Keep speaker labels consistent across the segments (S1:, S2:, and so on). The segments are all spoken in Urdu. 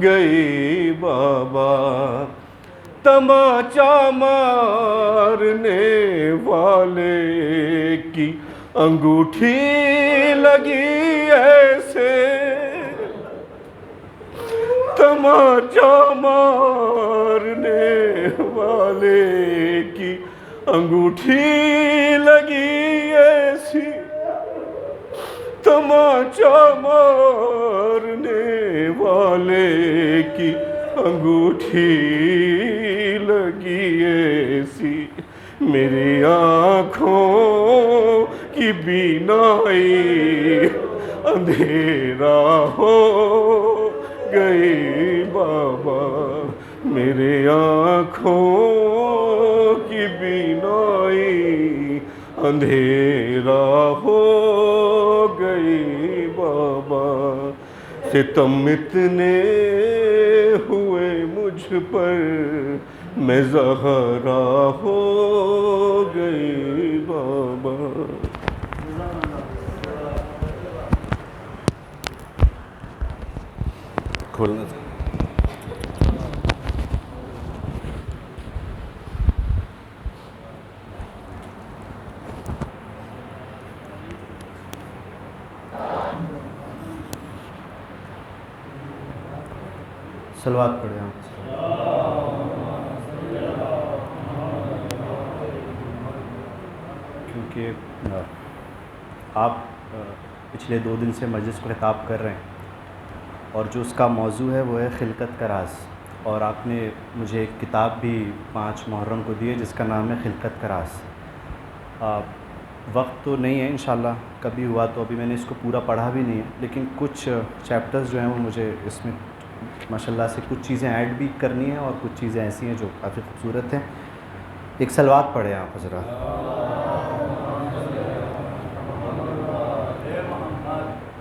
S1: گئی بابا، تماچا مارنے والے کی انگوٹھی لگی ایسے، تماچا مارنے والے کی انگوٹھی لگی ایسی، تماچا مارنے والے کی انگوٹھی لگی ایسی، میری آنکھوں کی بینائی اندھیرا ہو گئی بابا، میرے آنکھوں کی بینائی اندھیرا ہو گئی بابا، ستم اتنے ہوئے مجھ پر میں زہرا ہو گئی بابا۔ کھولنا
S2: صلوات پڑھیں آپ۔ کیونکہ آپ پچھلے 2 دن سے مجلس کو خطاب کر رہے ہیں، اور جو اس کا موضوع ہے وہ ہے خلقت کا راز، اور آپ نے مجھے ایک کتاب بھی 5 محرم کو دی ہے جس کا نام ہے خلقت کا راز۔ وقت تو نہیں ہے انشاءاللہ، کبھی ہوا تو، ابھی میں نے اس کو پورا پڑھا بھی نہیں ہے، لیکن کچھ چیپٹرز جو ہیں وہ مجھے اس میں ماشاءاللہ سے کچھ چیزیں ایڈ بھی کرنی ہیں، اور کچھ چیزیں ایسی ہیں جو کافی خوبصورت ہیں۔ ایک صلوات پڑھیں آپ حضرات۔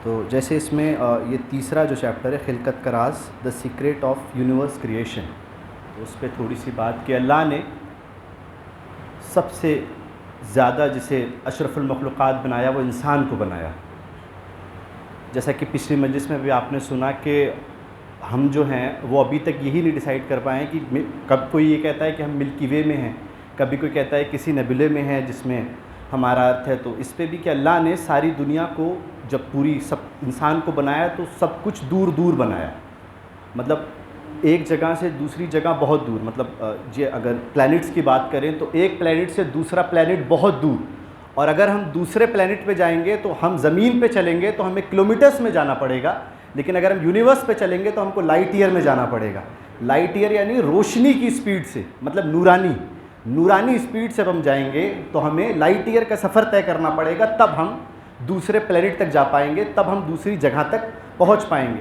S2: تو جیسے اس میں یہ تیسرا جو چیپٹر ہے خلقت کا راز، دا سیکریٹ آف یونیورس کریشن، اس پہ تھوڑی سی بات کہ اللہ نے سب سے زیادہ جسے اشرف المخلوقات بنایا وہ انسان کو بنایا۔ جیسا کہ پچھلی مجلس میں بھی آپ نے سنا کہ ہم جو ہیں وہ ابھی تک یہی نہیں ڈیسائیڈ کر پائے ہیں کہ کب کوئی یہ کہتا ہے کہ ہم ملکی وے میں ہیں، کبھی کوئی کہتا ہے کسی نبیلے میں ہے جس میں ہمارا ارتھ ہے۔ تو اس پہ بھی کہ اللہ نے ساری دنیا کو جب پوری سب انسان کو بنایا تو سب کچھ دور دور بنایا، مطلب ایک جگہ سے دوسری جگہ بہت دور، مطلب اگر پلینٹس کی بات کریں تو ایک پلینٹ سے دوسرا پلینٹ بہت دور، اور اگر ہم دوسرے پلینٹ پہ جائیں گے تو ہم زمین پہ چلیں گے تو ہمیں کلومیٹرز میں جانا پڑے گا، لیکن اگر ہم یونیورس پہ چلیں گے تو ہم کو لائٹ ایئر میں جانا پڑے گا۔ لائٹ ایئر یعنی روشنی کی سپیڈ سے، مطلب نورانی سپیڈ سے ہم جائیں گے تو ہمیں لائٹ ایئر کا سفر طے کرنا پڑے گا، تب ہم دوسرے پلینٹ تک جا پائیں گے، تب ہم دوسری جگہ تک پہنچ پائیں گے۔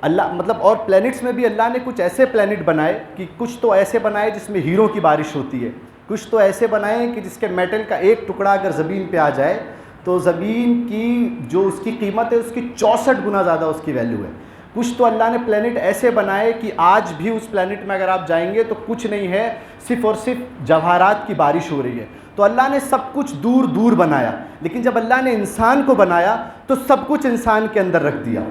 S2: اللہ مطلب اور پلینٹس میں بھی اللہ نے کچھ ایسے پلینٹ بنائے کہ کچھ تو ایسے بنائے جس میں ہیروں کی بارش ہوتی ہے، کچھ تو ایسے بنائے کہ جس کے میٹل کا ایک ٹکڑا اگر زمین پہ آ جائے تو زمین کی جو اس کی قیمت ہے اس کی 64 گنا زیادہ اس کی ویلیو ہے۔ کچھ تو اللہ نے پلینٹ ایسے بنائے کہ آج بھی اس پلینٹ میں اگر آپ جائیں گے تو کچھ نہیں ہے، صرف اور صرف جواہرات کی بارش ہو رہی ہے۔ تو اللہ نے سب کچھ دور دور بنایا، لیکن جب اللہ نے انسان کو بنایا تو سب کچھ انسان کے اندر رکھ دیا۔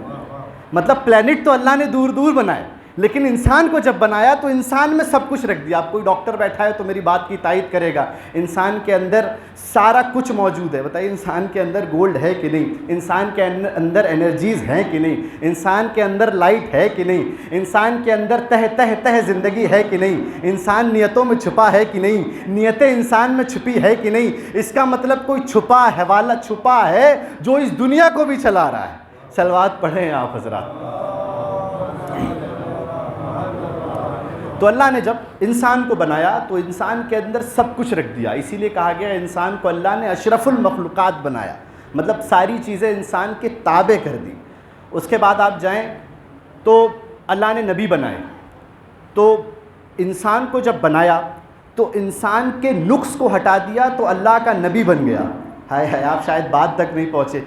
S2: مطلب پلینٹ تو اللہ نے دور دور بنائے، لیکن انسان کو جب بنایا تو انسان میں سب کچھ رکھ دیا۔ آپ کوئی ڈاکٹر بیٹھا ہے تو میری بات کی تائید کرے گا، انسان کے اندر سارا کچھ موجود ہے۔ بتائیے انسان کے اندر گولڈ ہے کہ نہیں؟ انسان کے اندر انرجیز ہیں کہ نہیں؟ انسان کے اندر لائٹ ہے کہ نہیں؟ انسان کے اندر تہ زندگی ہے کہ نہیں؟ انسان نیتوں میں چھپا ہے کہ نہیں؟ نیتیں انسان میں چھپی ہے کہ نہیں؟ اس کا مطلب کوئی چھپا حوالہ چھپا ہے جو اس دنیا کو بھی چلا رہا ہے۔ صلوات پڑھیں آپ حضرات۔ تو اللہ نے جب انسان کو بنایا تو انسان کے اندر سب کچھ رکھ دیا، اسی لیے کہا گیا انسان کو اللہ نے اشرف المخلوقات بنایا، مطلب ساری چیزیں انسان کے تابع کر دی۔ اس کے بعد آپ جائیں تو اللہ نے نبی بنائے، تو انسان کو جب بنایا تو انسان کے نقص کو ہٹا دیا تو اللہ کا نبی بن گیا۔ ہائے آپ شاید بات تک نہیں پہنچے،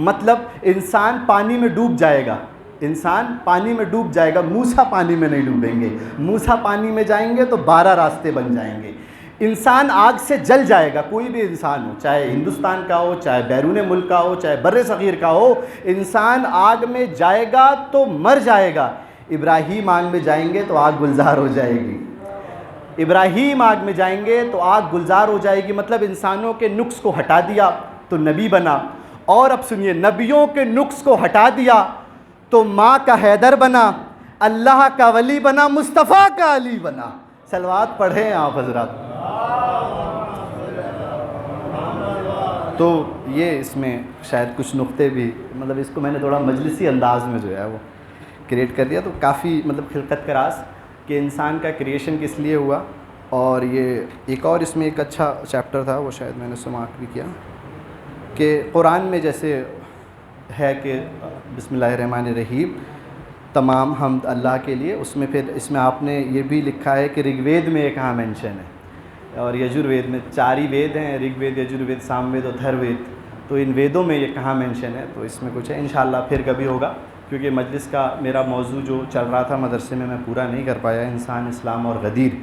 S2: مطلب انسان پانی میں ڈوب جائے گا، انسان پانی میں ڈوب جائے گا، موسیٰ پانی میں نہیں ڈوبیں گے، موسیٰ پانی میں جائیں گے تو 12 راستے بن جائیں گے۔ انسان آگ سے جل جائے گا، کوئی بھی انسان ہو، چاہے ہندوستان کا ہو، چاہے بیرون ملک کا ہو، چاہے بر صغیر کا ہو، انسان آگ میں جائے گا تو مر جائے گا۔ ابراہیم آگ میں جائیں گے تو آگ گلزار ہو جائے گی، ابراہیم آگ میں جائیں گے تو آگ گلزار ہو جائے گی، مطلب انسانوں کے نقص کو ہٹا دیا تو نبی بنا۔ اور اب سنیے، نبیوں کے نقص کو ہٹا دیا تو ماں کا حیدر بنا، اللہ کا ولی بنا، مصطفیٰ کا علی بنا۔ صلوات پڑھیں آپ حضرات۔ تو یہ اس میں شاید کچھ نقطے بھی، مطلب اس کو میں نے تھوڑا مجلسی انداز میں جو ہے وہ کریٹ کر دیا، تو کافی مطلب خلقت کا راز کہ انسان کا کریشن کس لیے ہوا۔ اور یہ ایک اور اس میں ایک اچھا چیپٹر تھا، وہ شاید میں نے سماعت بھی کیا، کہ قرآن میں جیسے ہے کہ بسم اللہ الرحمن الرحیم، تمام حمد اللہ کے لیے، اس میں پھر اس میں آپ نے یہ بھی لکھا ہے کہ رگ وید میں یہ کہاں مینشن ہے، اور یجروید میں 4 ہی وید ہیں، رگ وید، یجروید، سام وید اور دھر وید، تو ان ویدوں میں یہ کہاں مینشن ہے، تو اس میں کچھ ہے، انشاءاللہ پھر کبھی ہوگا، کیونکہ مجلس کا میرا موضوع جو چل رہا تھا مدرسے میں پورا نہیں کر پایا، انسان، اسلام اور غدیر،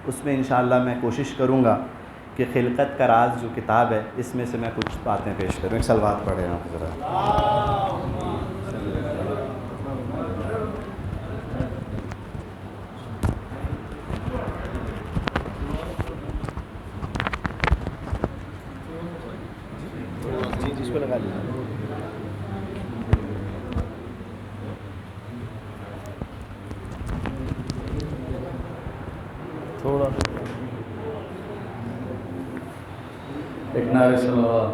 S2: اس میں انشاءاللہ میں کوشش کروں گا کہ خلقت کا راز جو کتاب ہے اس میں سے میں کچھ باتیں پیش کروں۔ ایک صلوات پڑھیں آپ ذرا۔ جس کو لگا لیجیے۔ تھوڑا ایک نعرہ صلوات۔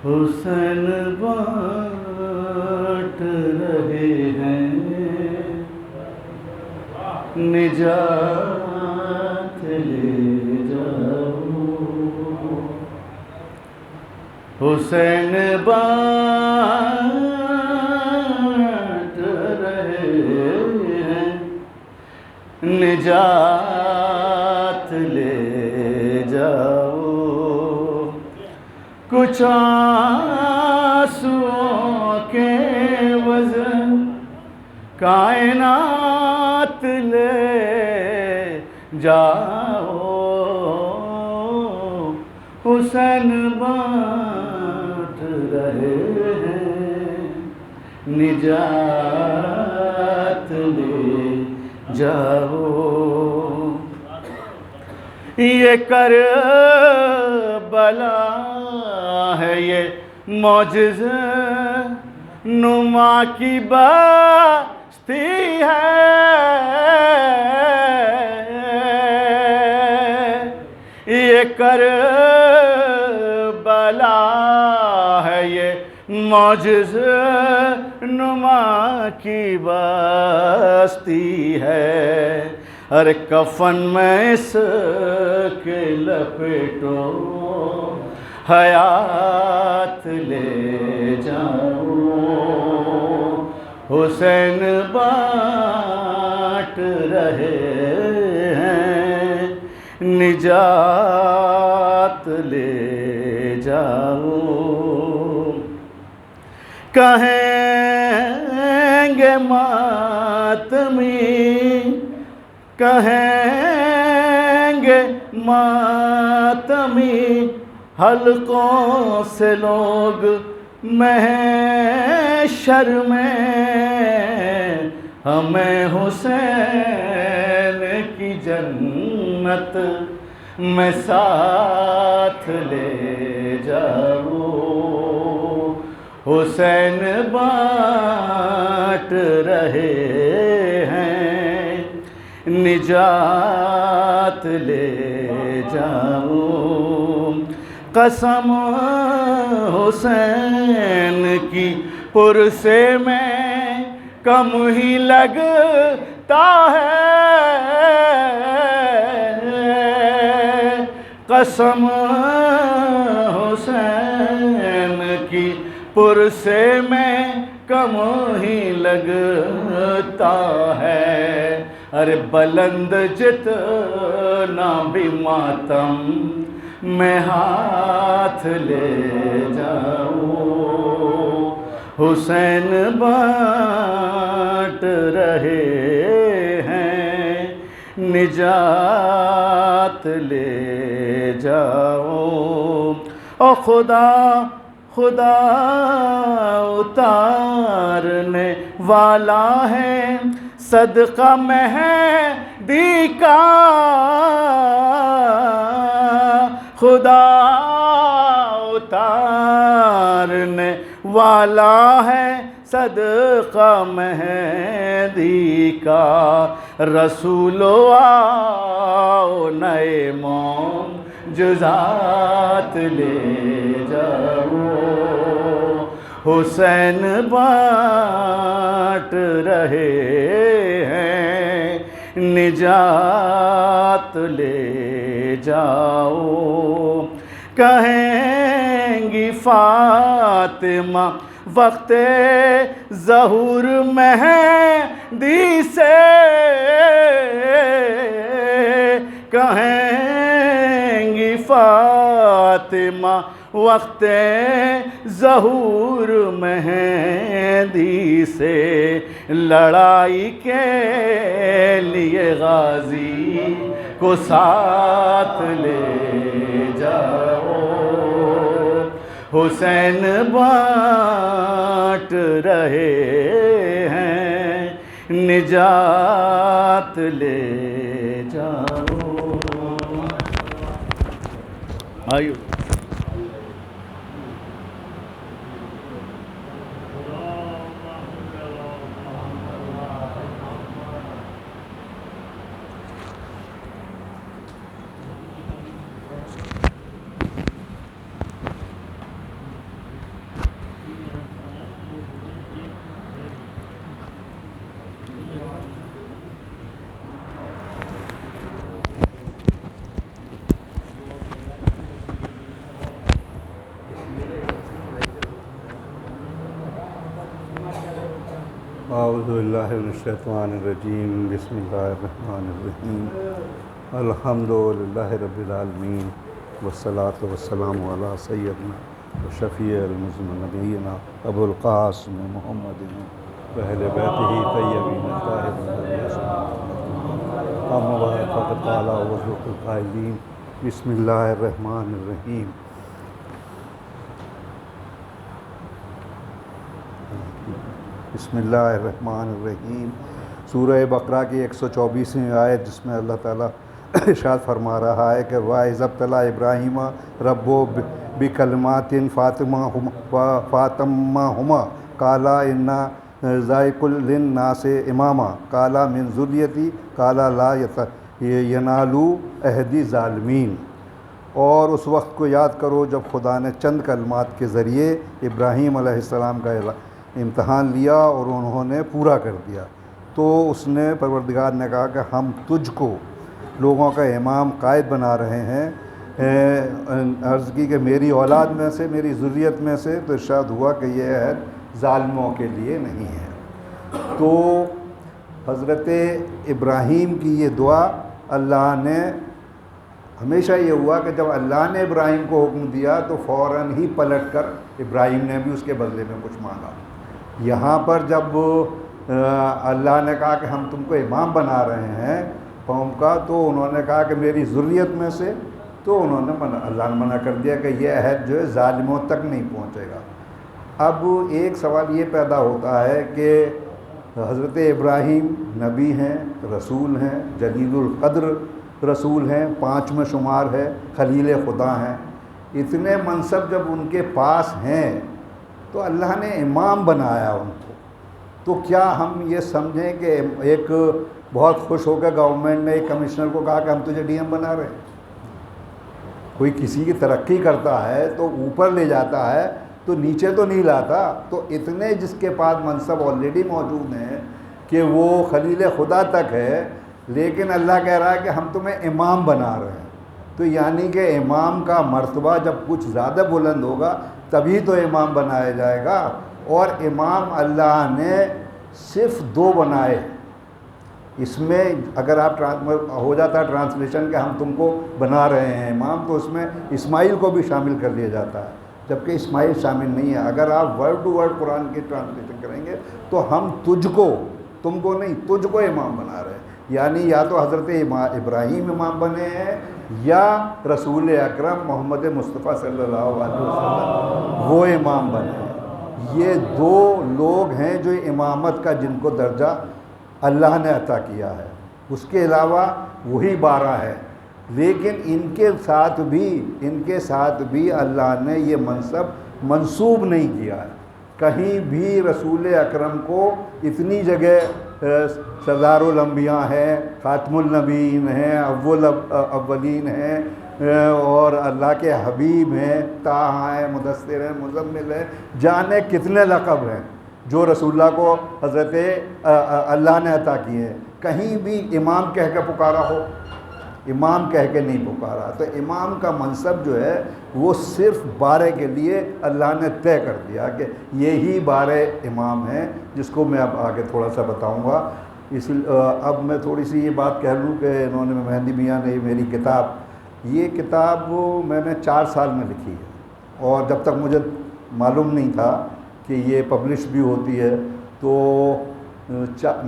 S2: حسین بانٹ رہے ہیں نجات لے جاؤ، حسین بانٹ رہے ہیں نجات لے جاؤ، کچھ آنسوؤں کے وزن کائنات لے جاؤ، حسین بانٹ رہے ہیں نجات لے جاؤ، یہ کربلا ہے یہ معجزہ نما کی بستی ہے، یہ کربلا ہے یہ معجزہ نما کی بستی ہے، ارے کفن میں اس کے لپیٹو حیات لے جاؤ، حسین بانٹ رہے ہیں نجات لے جاؤ، کہیں گے ماتمی، کہیں گے ماتمی، حلقوں سے لوگ محشر میں، ہمیں حسین کی جنت میں ساتھ لے جاؤ، حسین بانٹ رہے ہیں نجات لے جاؤ، قسم حسین کی پرسے میں کم ہی لگتا ہے، قسم حسین کی پرسے میں کم ہی لگتا ہے، ارے بلند جتنا بھی ماتم میں ہاتھ لے جاؤ، حسین بانٹ رہے ہیں نجات لے جاؤ، او خدا خدا اتارنے والا ہے صدقہ مہدی کا، خدا اتارنے والا ہے صدقہ مہدی کا، رسول آؤ نئے معجزات لے جاؤ، حسین بانٹ رہے ہیں نجات لے جاؤ، کہیں گی فاطمہ وقت ظہور مہدی سے، کہیں گی فاطمہ وقت ظہور مہدی سے، لڑائی کے لیے غازی کو ساتھ لے جاؤ، حسین بانٹ رہے ہیں نجات لے جاؤ۔ آئیو
S1: اعوذ باللہ من الشیطان الرجیم، بسم اللہ الرحمن الرحیم، الحمد للہ رب العالمین، والصلاة والسلام علی سیدنا وشفیع المذنبین ابو القاسم محمد وأہل بیتہ طیبین الطاہرین، اما بعد فقد قال وذوق القائلین، بسم اللہ الرحمن الرحیم۔ بسم اللہ الرحمن الرحیم۔ سورہ بقرہ کی 124ویں آیت، جس میں اللہ تعالیٰ ارشاد فرما رہا ہے کہ وَإِذِ ابْتَلَىٰ إِبْرَاهِيمَ رَبُّهُ بِكَلِمَاتٍ فَأَتَمَّهُمَا قَالَ إِنِّي جَاعِلُكَ لِلنَّاسِ إِمَامًا قَالَ مِنْ ذُرِّيَّتِي قَالَ لَا يَنَالُ عَهْدِي الظَّالِمِينَ۔ اور اس وقت کو یاد کرو جب خدا نے چند کلمات کے ذریعے ابراہیم علیہ السلام کا امتحان لیا اور انہوں نے پورا کر دیا، تو اس نے پروردگار نے کہا کہ ہم تجھ کو لوگوں کا امام قائد بنا رہے ہیں۔ عرض کی کہ میری اولاد میں سے، میری ذریت میں سے، تو ارشاد ہوا کہ یہ عہد ظالموں کے لیے نہیں ہے۔ تو حضرت ابراہیم کی یہ دعا اللہ نے ہمیشہ یہ ہوا کہ جب اللہ نے ابراہیم کو حکم دیا تو فوراً ہی پلٹ کر ابراہیم نے بھی اس کے بدلے میں کچھ مانگا۔ یہاں پر جب اللہ نے کہا کہ ہم تم کو امام بنا رہے ہیں قوم کا، تو انہوں نے کہا کہ میری ذریت میں سے، تو انہوں نے اللہ نے منع کر دیا کہ یہ عہد جو ہے ظالموں تک نہیں پہنچے گا۔ اب ایک سوال یہ پیدا ہوتا ہے کہ حضرت ابراہیم نبی ہیں، رسول ہیں، جلیل القدر رسول ہیں، 5 میں شمار ہے، خلیل خدا ہیں، اتنے منصب جب ان کے پاس ہیں تو اللہ نے امام بنایا ان کو، تو کیا ہم یہ سمجھیں کہ ایک بہت خوش ہو کے گورنمنٹ نے ایک کمشنر کو کہا کہ ہم تجھے ڈی ایم بنا رہے ہیں؟ کوئی کسی کی ترقی کرتا ہے تو اوپر لے جاتا ہے تو نیچے تو نہیں لاتا۔ تو اتنے جس کے پاس منصب آلریڈی موجود ہیں کہ وہ خلیل خدا تک ہے، لیکن اللہ کہہ رہا ہے کہ ہم تمہیں امام بنا رہے ہیں، تو یعنی کہ امام کا مرتبہ جب کچھ زیادہ بلند ہوگا تبھی تو امام بنایا جائے گا۔ اور امام اللہ نے صرف 2 بنائے۔ اس میں اگر آپ ہو جاتا ٹرانسلیشن کہ ہم تم کو بنا رہے ہیں امام، تو اس میں اسماعیل کو بھی شامل کر لیا جاتا ہے، جبکہ اسماعیل شامل نہیں ہے۔ اگر آپ ورڈ ٹو ورڈ قرآن کی ٹرانسلیشن کریں گے تو ہم تجھ کو، تم کو نہیں، تجھ کو امام بنا رہے ہیں، یعنی یا تو حضرت ابراہیم امام بنے ہیں یا رسول اکرم محمد مصطفیٰ صلی اللہ علیہ وسلم وہ امام بنے ہیں۔ یہ دو لوگ ہیں جو امامت کا جن کو درجہ اللہ نے عطا کیا ہے، اس کے علاوہ وہی 12 ہے، لیکن ان کے ساتھ بھی اللہ نے یہ منصب منسوب نہیں کیا ہے۔ کہیں بھی رسول اکرم کو اتنی جگہ سردار الانبیاء ہیں، خاتم النبیین ہیں، اولین ہیں، اور اللہ کے حبیب ہیں، طٰہٰ ہیں، مدثر ہیں، مزمل ہیں، جانے کتنے لقب ہیں جو رسول اللہ کو حضرت اللہ نے عطا کیے ہیں۔ کہیں بھی امام کہہ کے پکارا ہو؟ امام کہہ کے نہیں پکارا۔ تو امام کا منصب جو ہے وہ صرف 12 کے لیے اللہ نے طے کر دیا کہ یہی 12 امام ہیں، جس کو میں اب آگے تھوڑا سا بتاؤں گا۔ اب میں تھوڑی سی یہ بات کہہ لوں کہ انہوں نے مہندی میاں نے میری یہ کتاب میں نے 4 سال میں لکھی ہے، اور جب تک مجھے معلوم نہیں تھا کہ یہ پبلش بھی ہوتی ہے تو میں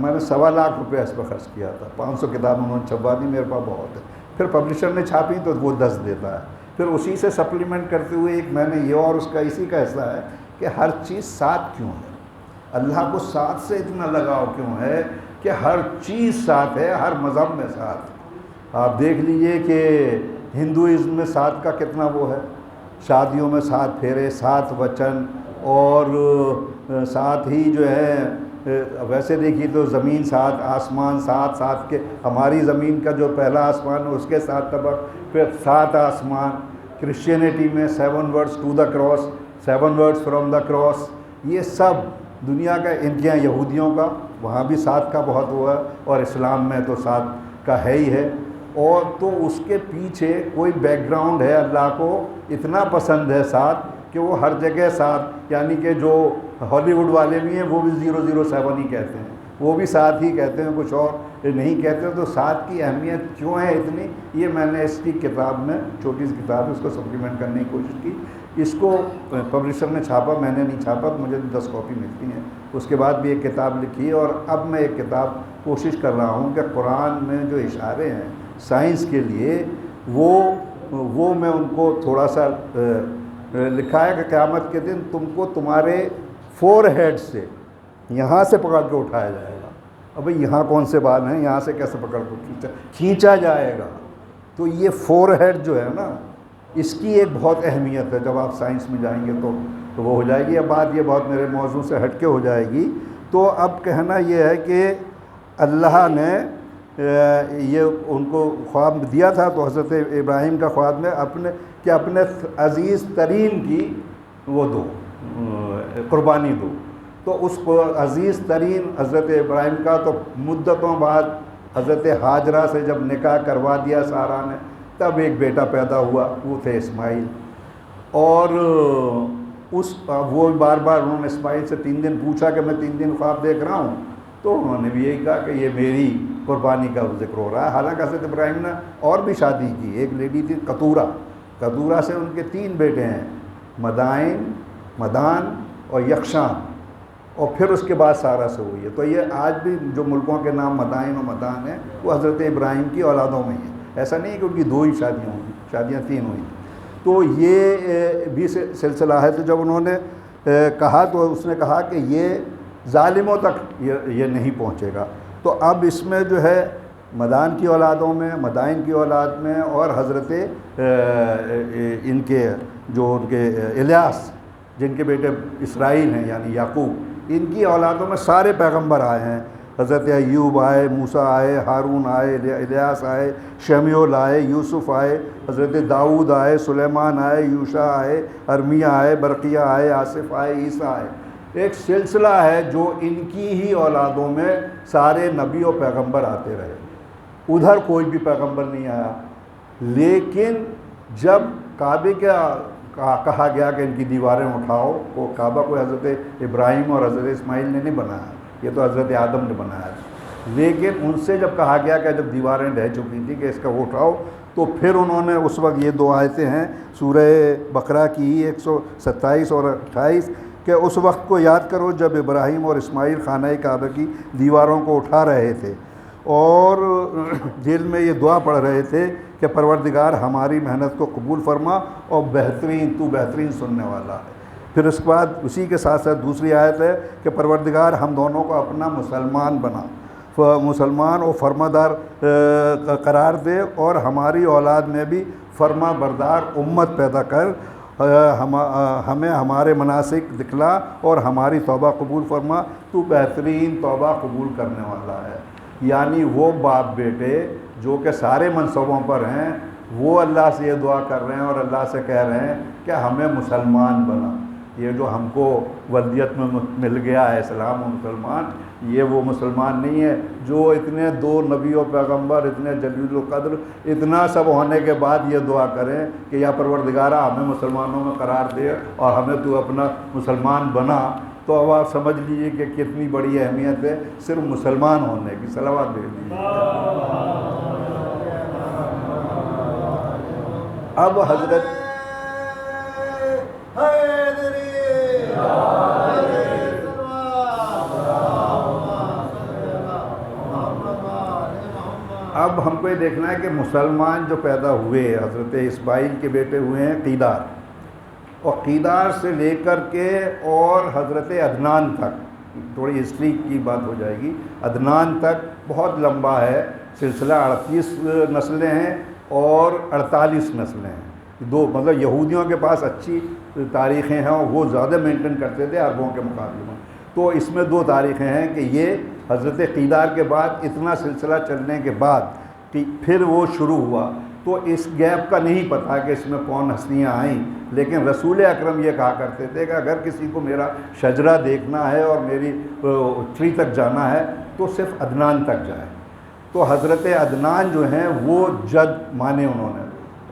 S1: نے 1.25 لاکھ روپے اس پہ خرچ کیا تھا۔ 500 کتاب انہوں نے چھپوا دی، میرے پاس بہت ہے۔ پھر پبلشر نے چھاپی تو وہ 10 دیتا ہے، پھر اسی سے سپلیمنٹ کرتے ہوئے ایک میں نے یہ، اور اس کا اسی کا حصہ ہے کہ ہر چیز ساتھ کیوں ہے، اللہ کو ساتھ سے اتنا لگاؤ کیوں ہے کہ ہر چیز ساتھ ہے، ہر مذہب میں ساتھ۔ آپ دیکھ لیجئے کہ ہندوازم میں ساتھ کا کتنا وہ ہے، شادیوں میں 7 پھیرے، 7 وچن، اور ساتھ ہی جو ہے ویسے دیکھیے تو زمین 7، آسمان 7 کے، ہماری زمین کا جو پہلا آسمان ہے اس کے 7 طبق، پھر 7 آسمان۔ کرسچینٹی میں 7 words to the cross, 7 words from the cross, یہ سب دنیا کا، ان کے یہاں یہودیوں کا وہاں بھی 7 کا بہت ہوا ہے، اور اسلام میں تو 7 کا ہے ہی ہے۔ اور تو اس کے پیچھے کوئی بیک گراؤنڈ ہے، اللہ کو اتنا پسند ہے 7 کہ وہ ہر جگہ 7، یعنی کہ جو ہالی ووڈ والے بھی ہیں وہ بھی 007 ہی کہتے ہیں، وہ بھی 7 ہی کہتے ہیں، کچھ اور نہیں کہتے۔ تو 7 کی اہمیت کیوں ہے اتنی، یہ میں نے اس کی کتاب میں، چھوٹی سی کتاب ہے، اس کو سپلیمنٹ کرنے کی کوشش کی۔ اس کو پبلشر نے چھاپا، میں نے نہیں چھاپا، مجھے 10 کاپی ملتی ہیں۔ اس کے بعد بھی ایک کتاب لکھی ہے، اور اب میں ایک کتاب کوشش کر رہا ہوں کہ قرآن میں جو اشارے ہیں سائنس کے لیے، وہ میں ان کو تھوڑا سا لکھا ہے کہ قیامت کے دن تم کو تمہارے 4 ہیڈ سے یہاں سے پکڑ کے اٹھایا جائے گا۔ اب یہاں کون سے بال ہیں، یہاں سے کیسے پکڑ کے کھینچا جائے گا؟ تو یہ 4 ہیڈ جو ہے نا، اس کی ایک بہت اہمیت ہے۔ جب آپ سائنس میں جائیں گے تو وہ ہو جائے گی۔ اب بات یہ بہت میرے موضوع سے ہٹ کے ہو جائے گی۔ تو اب کہنا یہ ہے کہ اللہ نے یہ ان کو خواب دیا تھا، تو حضرت ابراہیم کا خواب میں اپنے عزیز ترین کی وہ دو قربانی دو۔ تو اس کو عزیز ترین حضرت ابراہیم کا تو مدتوں بعد حضرت ہاجرہ سے جب نکاح کروا دیا سارہ نے، تب ایک بیٹا پیدا ہوا، وہ تھے اسماعیل۔ اور وہ بار بار انہوں نے اسماعیل سے 3 دن پوچھا کہ میں 3 دن خواب دیکھ رہا ہوں، تو انہوں نے بھی یہی کہا کہ یہ میری قربانی کا ذکر ہو رہا ہے۔ حالانکہ حضرت ابراہیم نے اور بھی شادی کی، ایک لیڈی تھی قطورہ سے ان کے 3 بیٹے ہیں، مدان اور یکشان، اور پھر اس کے بعد سارہ سے ہوئی ہے۔ تو یہ آج بھی جو ملکوں کے نام مدائن اور مدان ہیں وہ حضرت ابراہیم کی اولادوں میں ہیں۔ ایسا نہیں کہ ان کی 2 ہی شادیاں ہوئیں، شادیاں 3 ہوئیں۔ تو یہ بھی سلسلہ ہے۔ تو جب انہوں نے کہا تو اس نے کہا کہ یہ ظالموں تک یہ نہیں پہنچے گا۔ تو اب اس میں جو ہے مدان کی اولادوں میں، مدائن کی اولاد میں، اور حضرت ان کے الیاس جن کے بیٹے اسرائیل ہیں یعنی یعقوب، ان کی اولادوں میں سارے پیغمبر آئے ہیں۔ حضرت ایوب آئے، موسیٰ آئے، ہارون آئے، الیاس آئے، شمیول آئے، یوسف آئے، حضرت داؤد آئے، سلیمان آئے، یوشع آئے، ارمیہ آئے، برقیہ آئے، آصف آئے، عیسیٰ آئے۔ ایک سلسلہ ہے جو ان کی ہی اولادوں میں سارے نبی و پیغمبر آتے رہے، ادھر کوئی بھی پیغمبر نہیں آیا۔ لیکن جب کعبے کا کہا گیا کہ ان کی دیواریں اٹھاؤ، وہ کعبہ کو حضرت ابراہیم اور حضرت اسماعیل نے نہیں بنایا، یہ تو حضرت آدم نے بنایا۔ لیکن ان سے جب کہا گیا کہ جب دیواریں ڈھہ چکی تھیں کہ اس کا وہ اٹھاؤ، تو پھر انہوں نے اس وقت یہ 2 آیتیں ہیں سورہ بقرہ کی 127 اور 28 کہ اس وقت کو یاد کرو جب ابراہیم اور اسماعیل خانہ کعبہ کی دیواروں کو اٹھا رہے تھے، اور دل میں یہ دعا پڑھ رہے تھے کہ پروردگار ہماری محنت کو قبول فرما اور تو بہترین سننے والا ہے۔ پھر اس کے بعد اسی کے ساتھ ساتھ دوسری آیت ہے کہ پروردگار ہم دونوں کو اپنا مسلمان بنا، مسلمان اور فرمادار قرار دے، اور ہماری اولاد میں بھی فرما بردار امت پیدا کر، ہمیں ہمارے مناسک دکھلا اور ہماری توبہ قبول فرما، تو بہترین توبہ قبول کرنے والا ہے۔ یعنی وہ باپ بیٹے جو کہ سارے منصبوں پر ہیں، وہ اللہ سے یہ دعا کر رہے ہیں اور اللہ سے کہہ رہے ہیں کہ ہمیں مسلمان بنا۔ یہ جو ہم کو ولدیت میں مل گیا ہے اسلام و مسلمان، یہ وہ مسلمان نہیں ہے جو اتنے 2 نبی و پیغمبر، اتنے جلیل القدر، اتنا سب ہونے کے بعد یہ دعا کریں کہ یا پروردگارہ ہمیں مسلمانوں میں قرار دے اور ہمیں تو اپنا مسلمان بنا۔ تو اب آپ سمجھ لیجیے کہ کتنی بڑی اہمیت ہے صرف مسلمان ہونے کی۔ صلوات دے دیجیے۔ اب حضرت اب ہم کو یہ دیکھنا ہے کہ مسلمان جو پیدا ہوئے حضرت اسماعیل کے بیٹے ہوئے ہیں قیدار، اور قیدار سے لے کر کے اور حضرت عدنان تک، تھوڑی ہسٹری کی بات ہو جائے گی، عدنان تک بہت لمبا ہے سلسلہ، 38 نسلیں ہیں اور 48 نسلیں ہیں۔ مطلب یہودیوں کے پاس اچھی تاریخیں ہیں اور وہ زیادہ مینٹین کرتے تھے عربوں کے مقابلے میں۔ تو اس میں 2 تاریخیں ہیں کہ یہ حضرت قیدار کے بعد اتنا سلسلہ چلنے کے بعد پھر وہ شروع ہوا۔ تو اس گیپ کا نہیں پتہ کہ اس میں کون ہستیاں آئیں، لیکن رسول اکرم یہ کہا کرتے تھے کہ اگر کسی کو میرا شجرہ دیکھنا ہے اور میری ٹری تک جانا ہے تو صرف عدنان تک جائے۔ تو حضرت عدنان جو ہیں وہ جد مانے انہوں نے،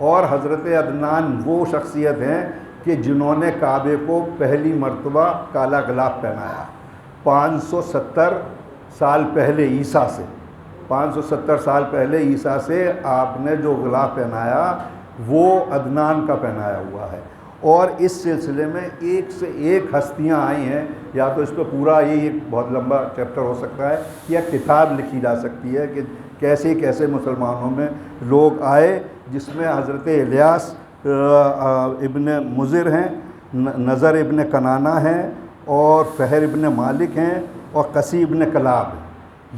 S1: اور حضرت عدنان وہ شخصیت ہیں کہ جنہوں نے کعبے کو پہلی مرتبہ کالا غلاف پہنایا 570 سال پہلے عیسیٰ سے۔ 570 سال پہلے عیسیٰ سے آپ نے جو غلاف پہنایا وہ عدنان کا پہنایا ہوا ہے۔ اور اس سلسلے میں ایک سے ایک ہستیاں آئی ہیں، یا تو اس پہ پورا یہ ایک بہت لمبا چیپٹر ہو سکتا ہے، یا کتاب لکھی جا سکتی ہے کہ کیسے کیسے مسلمانوں میں لوگ آئے، جس میں حضرت الیاس ابن مضر ہیں، نظر ابن کنانہ ہیں، اور فہر ابن مالک ہیں، اور قسی ابن کلاب ہیں۔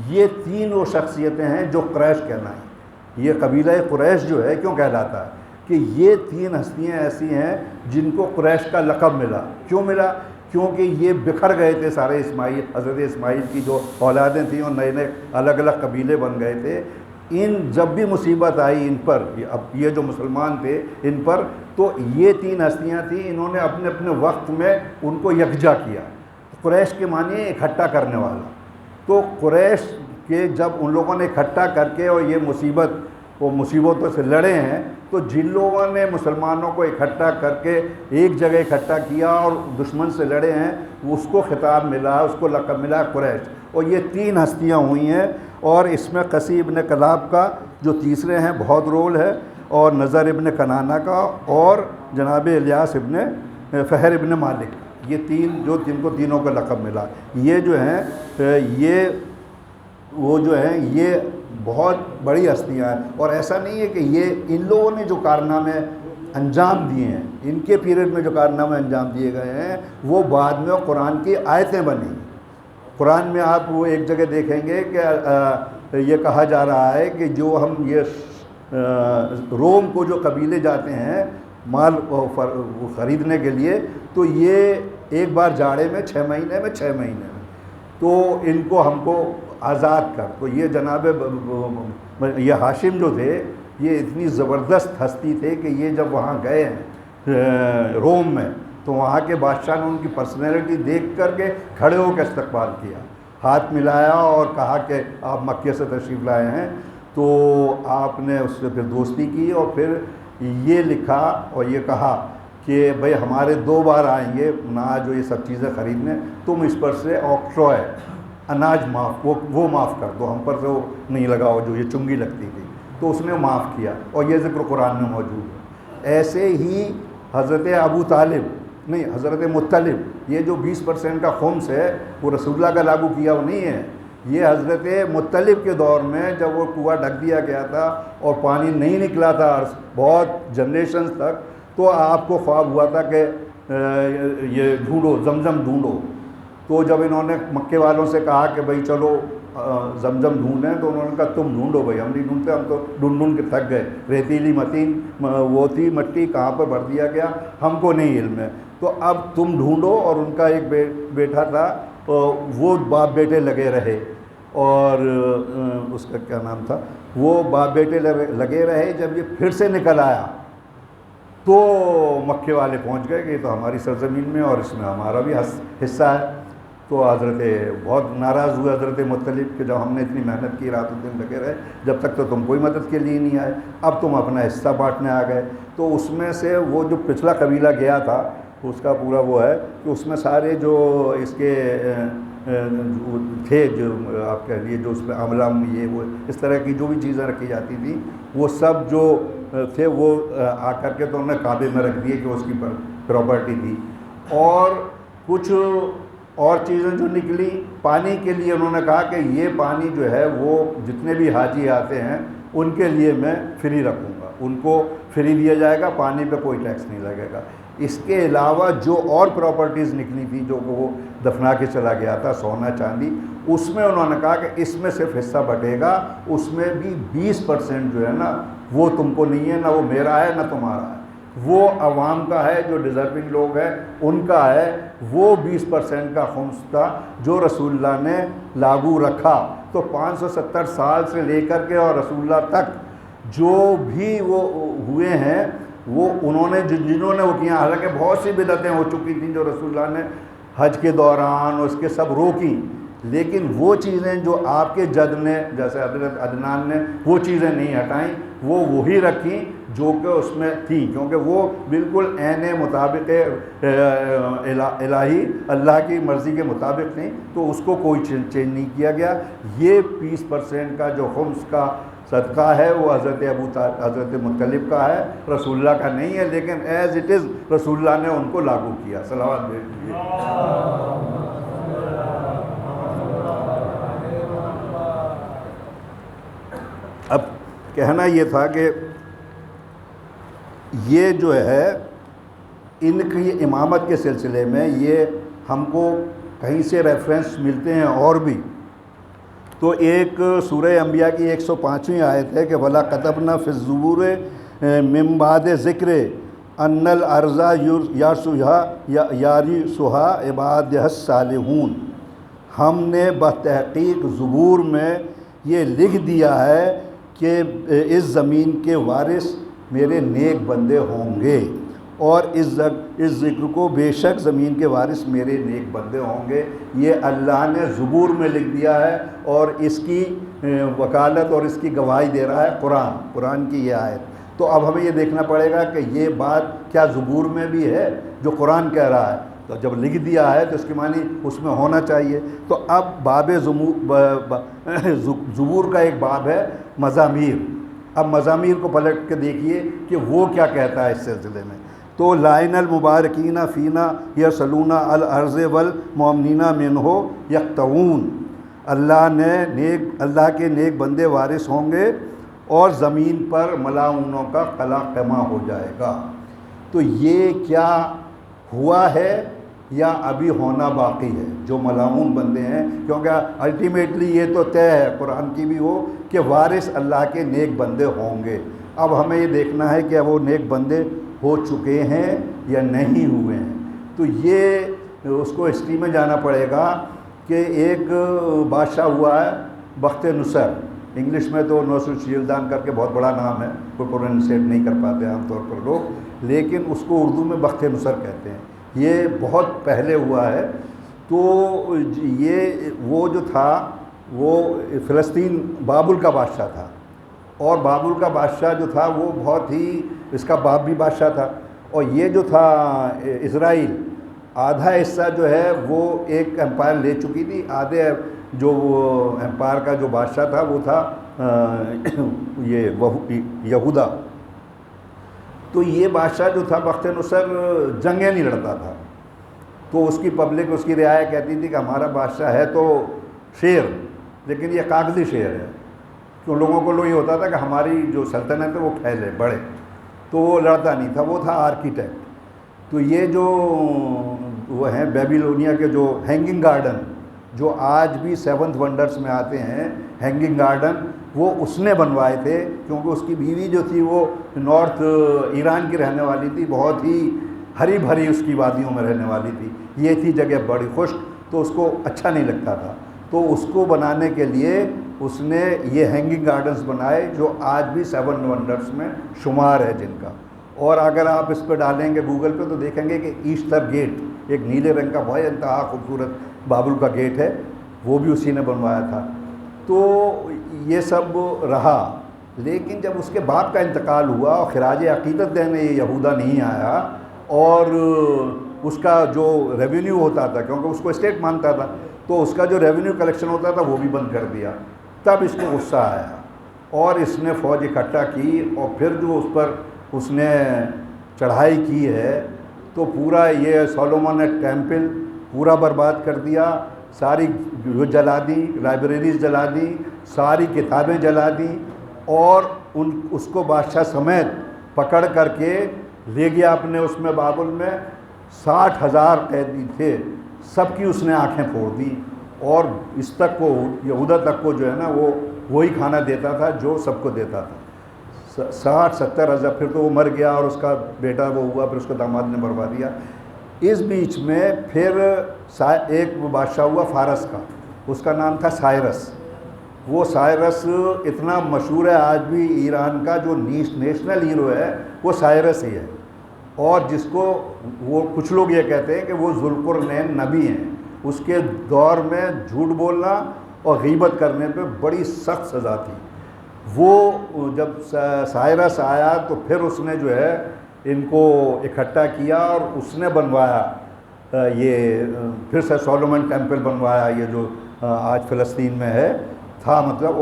S1: یہ 3 وہ شخصیتیں ہیں جو قریش کہلائیں۔ یہ قبیلہ قریش جو ہے کیوں کہلاتا ہے کہ یہ 3 ہستیاں ایسی ہیں جن کو قریش کا لقب ملا۔ کیوں ملا؟ کیونکہ یہ بکھر گئے تھے سارے حضرت اسماعیل کی جو اولادیں تھیں، اور نئے نئے الگ الگ قبیلے بن گئے تھے۔ جب بھی مصیبت آئی ان پر، اب یہ جو مسلمان تھے ان پر، تو یہ 3 ہستیاں تھیں، انہوں نے اپنے اپنے وقت میں ان کو یکجا کیا۔ قریش کے معنی اکٹھا کرنے والا۔ تو قریش کے جب ان لوگوں نے اکٹھا کر کے اور یہ مصیبتوں سے لڑے ہیں، تو جن لوگوں نے مسلمانوں کو اکٹھا کر کے ایک جگہ اکٹھا کیا اور دشمن سے لڑے ہیں، اس کو خطاب ملا، اس کو لقب ملا قریش۔ اور یہ 3 ہستیاں ہوئی ہیں، اور اس میں قسی ابن کلاب کا جو تیسرے ہیں بہت رول ہے، اور نظر ابن کنانہ کا، اور جناب الیاس ابن فہر ابن مالک، یہ 3 جو جن کو تینوں کا لقب ملا۔ یہ جو ہیں یہ بہت بڑی ہستیاں ہیں، اور ایسا نہیں ہے کہ یہ ان لوگوں نے جو کارنامے انجام دیے ہیں، ان کے پیریڈ میں جو کارنامے انجام دیے گئے ہیں، وہ بعد میں قرآن کی آیتیں بنی۔ قرآن میں آپ وہ ایک جگہ دیکھیں گے کہ یہ کہا جا رہا ہے کہ جو ہم یہ روم کو جو قبیلے جاتے ہیں مال خریدنے کے لیے، تو یہ ایک بار جاڑے میں 6 مہینے میں تو ان کو ہم کو آزاد کر۔ تو یہ جناب یہ ہاشم جو تھے، یہ اتنی زبردست ہستی تھے کہ یہ جب وہاں گئے ہیں روم میں، تو وہاں کے بادشاہ نے ان کی پرسنالٹی دیکھ کر کے کھڑے ہو کے استقبال کیا، ہاتھ ملایا اور کہا کہ آپ مکے سے تشریف لائے ہیں۔ تو آپ نے اس سے پھر دوستی کی، اور پھر یہ لکھا اور یہ کہا کہ بھئی ہمارے 2 بار آئیں گے اناج اور یہ سب چیزیں خریدنے، تم اس پر سے آکٹروئے اناج وہ معاف کر دو، ہم پر سے وہ نہیں لگاؤ جو یہ چنگی لگتی تھی۔ تو اس نے معاف کیا، اور یہ ذکر قرآن میں موجود ہے۔ ایسے ہی حضرت مطلب، یہ جو 20% کا خمس ہے وہ رسول اللہ کا لاگو کیا وہ نہیں ہے، یہ حضرت مطلب کے دور میں جب وہ کنواں ڈھک دیا گیا تھا اور پانی نہیں نکلا تھا بہت جنریشنز تک، تو آپ کو خواب ہوا تھا کہ یہ ڈھونڈو، زمزم ڈھونڈو. تو جب انہوں نے مکے والوں سے کہا کہ بھئی چلو زمزم ڈھونڈیں، تو انہوں نے کہا تم ڈھونڈو بھائی، ہم نہیں ڈھونڈتے، ہم تو ڈھونڈ کے تھک گئے. ریتیلی متین وہ تھی مٹی، کہاں پر بھر دیا گیا ہم کو نہیں علم ہے، تو اب تم ڈھونڈو. اور ان کا ایک بیٹا تھا، وہ باپ بیٹے لگے رہے، اور اس کا کیا نام تھا، وہ باپ بیٹے لگے رہے. جب یہ پھر سے نکل آیا تو مکے والے پہنچ گئے کہ یہ تو ہماری سرزمین میں اور اس میں ہمارا بھی حصہ ہے. تو حضرت بہت ناراض ہوئے حضرت مطلب کہ جب ہم نے اتنی محنت کی، رات و دن لگے رہے، جب تک تو تم کوئی مدد کے لیے نہیں آئے، اب تم اپنا حصہ بانٹنے آ گئے. تو اس میں سے وہ جو پچھلا قبیلہ گیا تھا اس کا پورا وہ ہے کہ اس میں سارے جو اس کے تھے، جو آپ کہہ لیے جو اس میں عملہ یہ وہ اس طرح کی جو بھی چیزیں رکھی جاتی تھیں، وہ سب جو تھے وہ آ کر کے تو انہوں نے کعبے میں رکھ دیے کہ اس کی پراپرٹی تھی. اور کچھ اور چیزیں جو نکلی پانی کے لیے، انہوں نے کہا کہ یہ پانی جو ہے وہ جتنے بھی حاجی آتے ہیں ان کے لیے میں فری رکھوں گا، ان کو فری دیا جائے گا، پانی پہ کوئی ٹیکس نہیں لگے گا. اس کے علاوہ جو اور پراپرٹیز نکلی تھیں جو وہ دفنا کے چلا گیا تھا، سونا چاندی، اس میں انہوں نے کہا کہ اس میں صرف حصہ بٹے گا، اس میں بھی 20% جو ہے نا وہ تم کو نہیں ہے، نہ وہ میرا ہے نہ تمہارا ہے، وہ عوام کا ہے، جو ڈیزرونگ لوگ ہیں ان کا ہے. وہ 20% کا خمس تھا جو رسول اللہ نے لاگو رکھا. تو 570 سال سے لے کر کے اور رسول اللہ تک جو بھی وہ ہوئے ہیں، وہ انہوں نے جنہوں نے وہ کیا، حالانکہ بہت سی بدعتیں ہو چکی تھیں جو رسول اللہ نے حج کے دوران اس کے سب روکی، لیکن وہ چیزیں جو آپ کے جد نے جیسے حضرت عدنان نے وہ چیزیں نہیں ہٹائیں، وہ وہی رکھیں جو کہ اس میں تھی، کیونکہ وہ بالکل عین مطابق الہی اللہ کی مرضی کے مطابق تھیں، تو اس کو کوئی چینج نہیں کیا گیا. یہ 20% کا جو خمس کا صدقہ ہے وہ حضرت مطلب کا ہے، رسول اللہ کا نہیں ہے، لیکن ایز اٹ از رسول اللہ نے ان کو لاگو کیا. صلوات بھیج دیجیے. اب کہنا یہ تھا کہ یہ جو ہے ان کی امامت کے سلسلے میں یہ ہم کو کہیں سے ریفرنس ملتے ہیں اور بھی. تو ایک سورہ انبیاء کی 105ویں آیت ہے کہ وَلَا كَتَبْنَا فِي الزُّبُورِ مِن بَعْدِ ذِكْرِ أَنَّ الْأَرْضَ يَرِثُهَا عِبَادِهَا الصَّالِحُونَ. ہم نے بتحقیق زبور میں یہ لکھ دیا ہے کہ اس زمین کے وارث میرے نیک بندے ہوں گے، اور اس ذکر کو بے شک زمین کے وارث میرے نیک بندے ہوں گے. یہ اللہ نے زبور میں لکھ دیا ہے، اور اس کی وکالت اور اس کی گواہی دے رہا ہے قرآن کی یہ آیت. تو اب ہمیں یہ دیکھنا پڑے گا کہ یہ بات کیا زبور میں بھی ہے جو قرآن کہہ رہا ہے. تو جب لکھ دیا ہے تو اس کی معنی اس میں ہونا چاہیے. تو اب باب زبور کا ایک باب ہے مزامیر. اب مزامیر کو پلٹ کے دیکھیے کہ وہ کیا کہتا ہے اس سلسلے میں. تو لائن المبارکین فینا یرسلون الارض والمؤمنین منہ یقطعون. اللہ کے نیک بندے وارث ہوں گے اور زمین پر ملاعونوں کا قلع قمع ہو جائے گا. تو یہ کیا ہوا ہے یا ابھی ہونا باقی ہے جو ملاعون بندے ہیں؟ کیونکہ الٹیمیٹلی یہ تو طے ہے قرآن کی بھی وہ کہ وارث اللہ کے نیک بندے ہوں گے. اب ہمیں یہ دیکھنا ہے کہ وہ نیک بندے ہو چکے ہیں یا نہیں ہوئے ہیں. تو یہ اس کو ہسٹری میں جانا پڑے گا کہ ایک بادشاہ ہوا ہے بخت نصر. انگلش میں تو نصر شیلدان کر کے بہت بڑا نام ہے، کوئی پروننسیٹ نہیں کر پاتے عام طور پر لوگ، لیکن اس کو اردو میں بخت نصر کہتے ہیں. یہ بہت پہلے ہوا ہے. تو یہ وہ جو تھا وہ فلسطین بابل کا بادشاہ تھا، اور بابل کا بادشاہ جو تھا وہ بہت ہی، اس کا باپ بھی بادشاہ تھا. اور یہ جو تھا اسرائیل آدھا حصہ جو ہے وہ ایک امپائر لے چکی تھی، آدھے جو وہ امپائر کا جو بادشاہ تھا وہ تھا یہ یہودا. تو یہ بادشاہ جو تھا بخت نصر جنگیں نہیں لڑتا تھا. تو اس کی پبلک، اس کی رعایا کہتی تھی کہ ہمارا بادشاہ ہے تو شیر، لیکن یہ کاغذی شعر ہے کہ لوگوں کو یہ ہوتا تھا کہ ہماری جو سلطنت ہے وہ پھیلے بڑھے، تو وہ لڑتا نہیں تھا، وہ تھا آرکیٹیکٹ۔ تو یہ جو وہ ہیں بیبیلونیا کے جو ہینگنگ گارڈن جو آج بھی 7 ونڈرز میں آتے ہیں، ہینگنگ گارڈن وہ اس نے بنوائے تھے، کیونکہ اس کی بیوی جو تھی وہ نارتھ ایران کی رہنے والی تھی، بہت ہی ہری بھری اس کی وادیوں میں رہنے والی تھی، یہ تھی جگہ بڑی خشک، تو اس کو اچھا نہیں لگتا تھا، تو اس کو بنانے کے لیے اس نے یہ ہینگنگ گارڈنز بنائے جو آج بھی 7 ونڈرز میں شمار ہے جن کا۔ اور اگر آپ اس پہ ڈالیں گے گوگل پہ تو دیکھیں گے کہ ایسٹر گیٹ ایک نیلے رنگ کا بہت انتہا خوبصورت بابل کا گیٹ ہے، وہ بھی اسی نے بنوایا تھا۔ تو یہ سب رہا، لیکن جب اس کے باپ کا انتقال ہوا اور خراج عقیدت دینے یہودا نہیں آیا، اور اس کا جو ریونیو ہوتا تھا، کیونکہ اس کو اسٹیٹ مانتا تھا، تو اس کا جو ریونیو کلیکشن ہوتا تھا وہ بھی بند کر دیا، تب اس کو غصہ آیا اور اس نے فوج اکٹھا کی، اور پھر جو اس پر اس نے چڑھائی کی ہے تو پورا یہ سولومن نے ٹیمپل پورا برباد کر دیا، ساری جلا دی، لائبریریز جلا دی، ساری کتابیں جلا دیں، اور اس کو بادشاہ سمیت پکڑ کر کے لے گیا اپنے اس میں بابل میں۔ 60,000 قیدی تھے، سب کی اس نے آنکھیں پھوڑ دی، اور اس تک کو یہودا تک کو جو ہے نا وہ وہی کھانا دیتا تھا جو سب کو دیتا تھا۔ 60-70 ہزار، پھر تو وہ مر گیا اور اس کا بیٹا وہ ہوا، پھر اس کو داماد نے مروا دیا۔ اس بیچ میں پھر ایک بادشاہ ہوا فارس کا، اس کا نام تھا سائرس۔ وہ سائرس اتنا مشہور ہے آج بھی، ایران کا جو نیشنل ہیرو ہے وہ سائرس ہی ہے، اور جس کو وہ کچھ لوگ یہ کہتے ہیں کہ وہ ذوالقرنین نبی ہیں۔ اس کے دور میں جھوٹ بولنا اور غیبت کرنے پہ بڑی سخت سزا تھی۔ وہ جب سائرس آیا تو پھر اس نے جو ہے ان کو اکٹھا کیا، اور اس نے بنوایا یہ پھر سے سولومن ٹیمپل بنوایا، یہ جو آج فلسطین میں ہے تھا، مطلب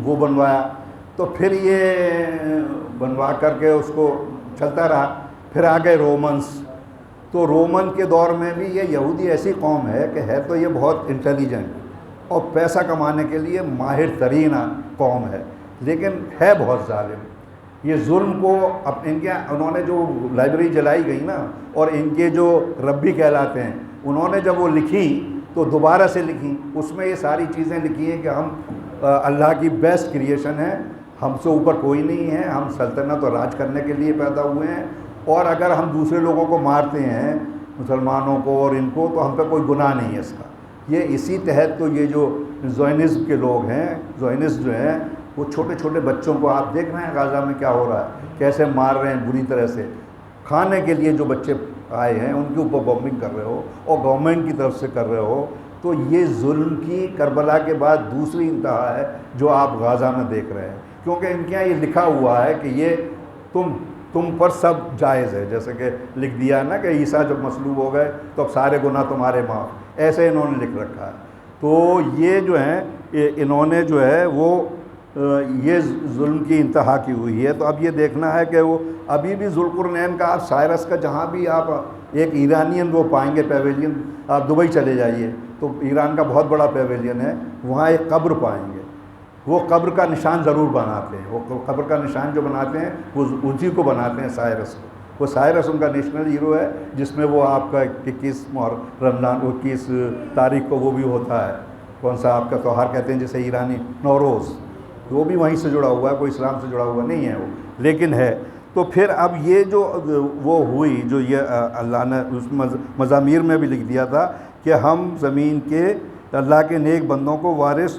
S1: وہ بنوایا۔ تو پھر یہ بنوا کر کے اس کو چلتا رہا، پھر آ گئے رومنس۔ تو رومن کے دور میں بھی یہ یہودی ایسی قوم ہے کہ ہے تو یہ بہت انٹیلیجنٹ اور پیسہ کمانے کے لیے ماہر ترین قوم ہے، لیکن ہے بہت ظالم۔ یہ ظلم کو انہوں نے جو لائبریری جلائی گئی نا، اور ان کے جو ربی کہلاتے ہیں، انہوں نے جب وہ لکھی تو دوبارہ سے لکھی، اس میں یہ ساری چیزیں لکھی ہیں کہ ہم اللہ کی بیسٹ کریشن ہے، ہم سے اوپر کوئی نہیں ہے، ہم سلطنت اور راج کرنے کے لیے پیدا ہوئے ہیں، اور اگر ہم دوسرے لوگوں کو مارتے ہیں، مسلمانوں کو اور ان کو، تو ہم پہ کوئی گناہ نہیں ہے اس کا۔ یہ اسی تحت تو یہ جو زائنزم کے لوگ ہیں، زائنسٹ جو ہیں، وہ چھوٹے چھوٹے بچوں کو آپ دیکھ رہے ہیں غزہ میں کیا ہو رہا ہے، کیسے مار رہے ہیں بری طرح سے، کھانے کے لیے جو بچے آئے ہیں ان کے اوپر بمبنگ کر رہے ہو اور گورنمنٹ کی طرف سے کر رہے ہو۔ تو یہ ظلم کی کربلا کے بعد دوسری انتہا ہے جو آپ غزہ میں دیکھ رہے ہیں، کیونکہ ان کے یہاں یہ لکھا ہوا ہے کہ یہ تم پر سب جائز ہے، جیسے کہ لکھ دیا نا کہ عیسیٰ جب مصلوب ہو گئے تو اب سارے گناہ تمہارے معاف، ایسے انہوں نے لکھ رکھا ہے۔ تو یہ جو ہیں انہوں نے جو ہے وہ یہ ظلم کی انتہا کی ہوئی ہے۔ تو اب یہ دیکھنا ہے کہ وہ ابھی بھی ذوالقرنین کا، آپ سائرس کا جہاں بھی آپ ایک ایرانین وہ پائیں گے پیویلین، آپ دبئی چلے جائیے تو ایران کا بہت بڑا پیویلین ہے، وہاں ایک قبر پائیں گے، وہ قبر کا نشان ضرور بناتے ہیں، وہ قبر کا نشان جو بناتے ہیں وہ اسی کو بناتے ہیں، سائرس کو۔ وہ سائرس ان کا نیشنل ہیرو ہے، جس میں وہ آپ کا 21 رمضان 21 تاریخ کو وہ بھی ہوتا ہے، کون سا آپ کا تہوار کہتے ہیں جسے ایرانی نوروز، وہ بھی وہیں سے جڑا ہوا ہے، کوئی اسلام سے جڑا ہوا نہیں ہے وہ، لیکن ہے۔ تو پھر اب یہ جو وہ ہوئی جو یہ اللہ نے اس مزامیر میں بھی لکھ دیا تھا کہ ہم زمین کے اللہ کے نیک بندوں کو وارث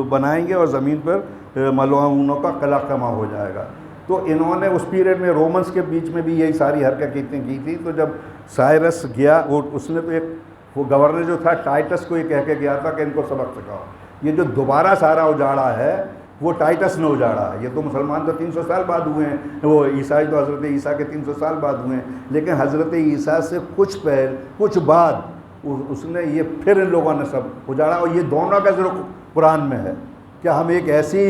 S1: بنائیں گے اور زمین پر ملعونوں کا قلع کما ہو جائے گا۔ تو انہوں نے اس پیریڈ میں رومنس کے بیچ میں بھی یہی ساری حرکتیں کی تھی۔ تو جب سائرس گیا، وہ اس نے تو ایک وہ گورنر جو تھا ٹائٹس کو یہ کہہ کے گیا تھا کہ ان کو سبق سکھاؤ۔ یہ جو دوبارہ سارا اجاڑا ہے وہ ٹائٹس نے اجاڑا ہے۔ یہ تو مسلمان تو 300 سال بعد ہوئے ہیں، وہ عیسائی تو حضرت عیسیٰ کے 300 سال بعد ہوئے ہیں، لیکن حضرت عیسیٰ سے کچھ بعد اس نے یہ پھر ان لوگوں نے سب اجاڑا۔ اور یہ دونوں کا ذکر قرآن میں ہے کہ ہم ایک ایسی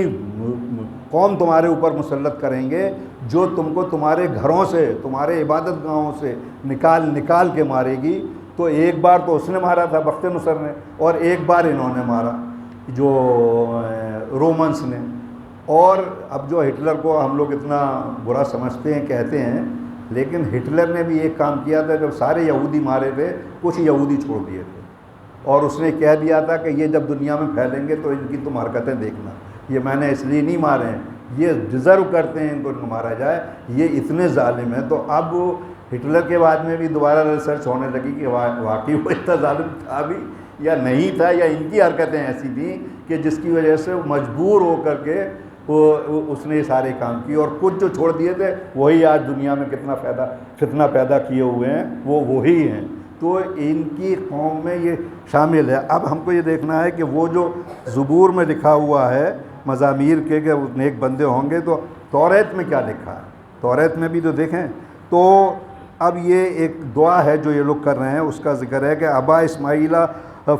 S1: قوم تمہارے اوپر مسلط کریں گے جو تم کو تمہارے گھروں سے، تمہارے عبادت گاہوں سے نکال کے مارے گی۔ تو ایک بار تو اس نے مارا تھا بخت نصر نے، اور ایک بار انہوں نے مارا۔ جو رومنس نے. اور اب جو ہٹلر کو ہم لوگ اتنا برا سمجھتے ہیں کہتے ہیں، لیکن ہٹلر نے بھی ایک کام کیا تھا. جب سارے یہودی مارے تھے کچھ یہودی چھوڑ دیے تھے، اور اس نے کہہ دیا تھا کہ یہ جب دنیا میں پھیلیں گے تو ان کی تم حرکتیں دیکھنا. یہ میں نے اس لیے نہیں مارے ہیں، یہ ڈیزرو کرتے ہیں ان کو مارا جائے، یہ اتنے ظالم ہیں. تو اب ہٹلر کے بعد میں بھی دوبارہ ریسرچ ہونے لگی کہ واقعی وہ اتنا ظالم تھا بھی یا نہیں تھا، یا ان کی حرکتیں ایسی تھیں کہ جس کی وجہ سے مجبور ہو کر کے اس نے یہ سارے کام کیے. اور کچھ جو چھوڑ دیے تھے وہی آج دنیا میں کتنا فتنہ پیدا کیے ہوئے ہیں، وہ وہی ہیں. تو ان کی قوم میں یہ شامل ہے. اب ہم کو یہ دیکھنا ہے کہ وہ جو زبور میں لکھا ہوا ہے مزامیر کے کہ نیک بندے ہوں گے، تو توریت میں کیا لکھا ہے؟ توریت میں بھی تو دیکھیں. تو اب یہ ایک دعا ہے جو یہ لوگ کر رہے ہیں، اس کا ذکر ہے کہ ابا اسماعیلہ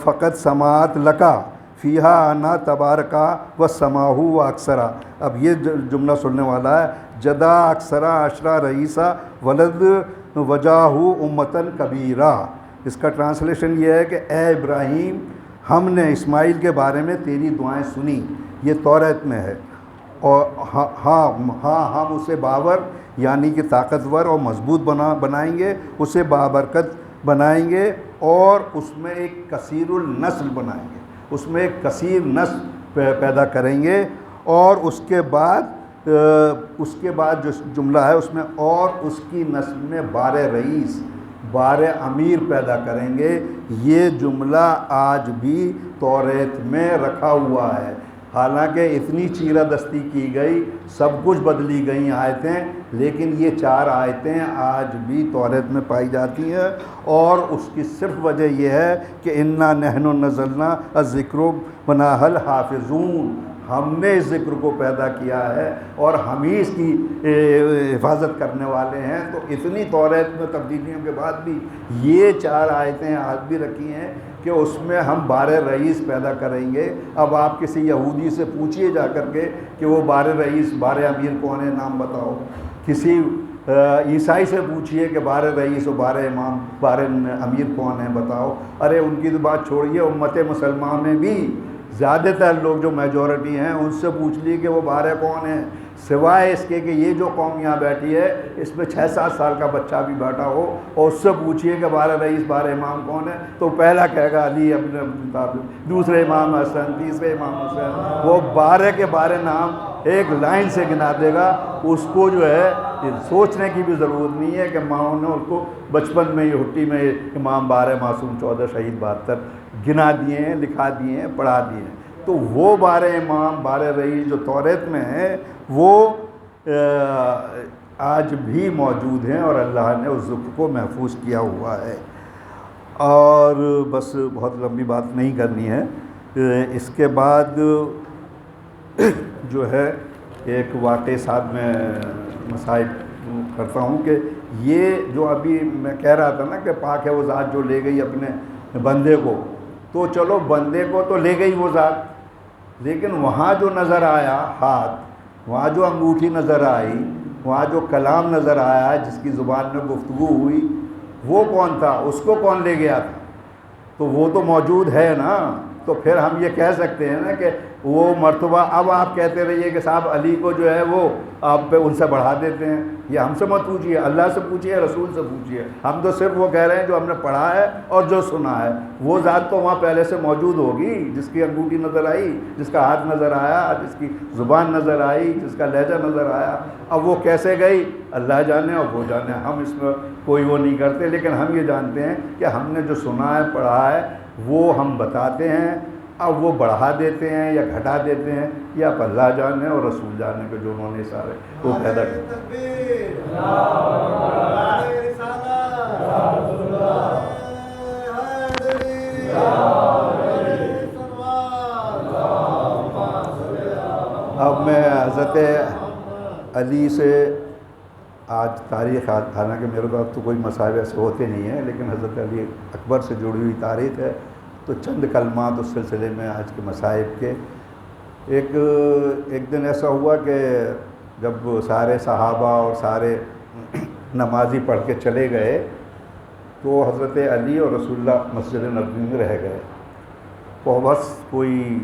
S1: فقط سماعت لکا فیہا انا تبارکا و سماہو و اکثرا. اب یہ جملہ سننے والا ہے، جدا اکثرا عشرہ رئیسہ ولد وجاہو امتن کبیرہ. اس کا ٹرانسلیشن یہ ہے کہ اے ابراہیم، ہم نے اسماعیل کے بارے میں تیری دعائیں سنی. یہ توریت میں ہے. اور ہاں ہم اسے باور یعنی کہ طاقتور اور مضبوط بنائیں گے، اسے بابرکت بنائیں گے، اور اس میں ایک کثیر النسل بنائیں گے، اس میں ایک کثیر نسل پیدا کریں گے. اور اس کے بعد جو جملہ ہے اس میں اور اس کی نسل میں بار رئیس، بار امیر پیدا کریں گے. یہ جملہ آج بھی توریت میں رکھا ہوا ہے. حالانکہ اتنی چیرہ دستی کی گئی، سب کچھ بدلی گئی آیتیں، لیکن یہ 4 آیتیں آج بھی توریت میں پائی جاتی ہیں. اور اس کی صرف وجہ یہ ہے کہ انا نحن نزلنا الذکر ونا الحافظون، ہم نے اس ذکر کو پیدا کیا ہے اور ہم ہی اس کی حفاظت کرنے والے ہیں. تو اتنی توریت میں تبدیلیوں کے بعد بھی یہ 4 آیتیں آج بھی رکھی ہیں کہ اس میں ہم بار رئیس پیدا کریں گے. اب آپ کسی یہودی سے پوچھیے جا کر کے کہ وہ بار رئیس، بار امیر کون ہے، نام بتاؤ. کسی عیسائی سے پوچھیے کہ بار رئیس و بار امام، بار امیر کون ہے بتاؤ. ارے ان کی تو بات چھوڑیے، امت مسلمان میں بھی زیادہ تر لوگ جو میجورٹی ہیں ان سے پوچھ لیے کہ وہ بارہ کون ہیں، سوائے اس کے کہ یہ جو قوم یہاں بیٹھی ہے اس میں 6-7 سال کا بچہ بھی بیٹھا ہو اور اس سے پوچھیے کہ بارہ رئیس، بارہ امام کون ہے، تو پہلا کہے گا علی ابن ابی طالب، دوسرے امام حسن، تیسرے امام حسین. وہ 12 کے 12 نام ایک لائن سے گنا دے گا. اس کو جو ہے سوچنے کی بھی ضرورت نہیں ہے کہ ماؤں نے اس کو بچپن میں یہ ہٹی میں امام 12 معصوم 14 شہید 72 گنا دیے ہیں، لکھا دیے ہیں، پڑھا دیے ہیں. تو وہ 12 امام، 12 رئیس جو توریت میں ہیں وہ آج بھی موجود ہیں، اور اللہ نے اس ذکر کو محفوظ کیا ہوا ہے. اور بس بہت لمبی بات نہیں کرنی ہے. اس کے بعد جو ہے ایک واقعے ساتھ میں مصائب کرتا ہوں کہ یہ جو ابھی میں کہہ رہا تھا نا کہ پاک ہے وہ ذات جو لے گئی اپنے بندے کو، تو چلو بندے کو تو لے گئی وہ ذات، لیکن وہاں جو نظر آیا ہاتھ، وہاں جو انگوٹھی نظر آئی، وہاں جو کلام نظر آیا جس کی زبان میں گفتگو ہوئی، وہ کون تھا؟ اس کو کون لے گیا تھا؟ تو وہ تو موجود ہے نا. تو پھر ہم یہ کہہ سکتے ہیں نا کہ وہ مرتبہ، اب آپ کہتے رہیے کہ صاحب علی کو جو ہے وہ آپ پہ ان سے بڑھا دیتے ہیں. یہ ہم سے مت پوچھیے، اللہ سے پوچھیے، رسول سے پوچھیے. ہم تو صرف وہ کہہ رہے ہیں جو ہم نے پڑھا ہے اور جو سنا ہے. وہ ذات تو وہاں پہلے سے موجود ہوگی جس کی انگوٹھی نظر آئی، جس کا ہاتھ نظر آیا، جس کی زبان نظر آئی، جس کا لہجہ نظر آیا. اب وہ کیسے گئی اللہ جانے اور وہ جانے، ہم اس میں کوئی وہ نہیں کرتے. لیکن ہم یہ جانتے ہیں کہ ہم نے جو سنا ہے، پڑھا ہے، وہ ہم بتاتے ہیں. اب وہ بڑھا دیتے ہیں یا گھٹا دیتے ہیں یا اللہ جانے اور رسول جانے کے جو انہوں نے سارے وہ پیدا اب میں حضرت علی سے آج تاریخ، حالانکہ میرے پاس تو کوئی مصائب ایسے ہوتے نہیں ہیں، لیکن حضرت علی اکبر سے جڑی ہوئی تاریخ ہے، تو چند کلمات اس سلسلے میں آج کے مصائب کے. ایک دن ایسا ہوا کہ جب سارے صحابہ اور سارے نمازی پڑھ کے چلے گئے تو حضرت علی اور رسول اللہ مسجد نبوی میں رہ گئے. تو بس کوئی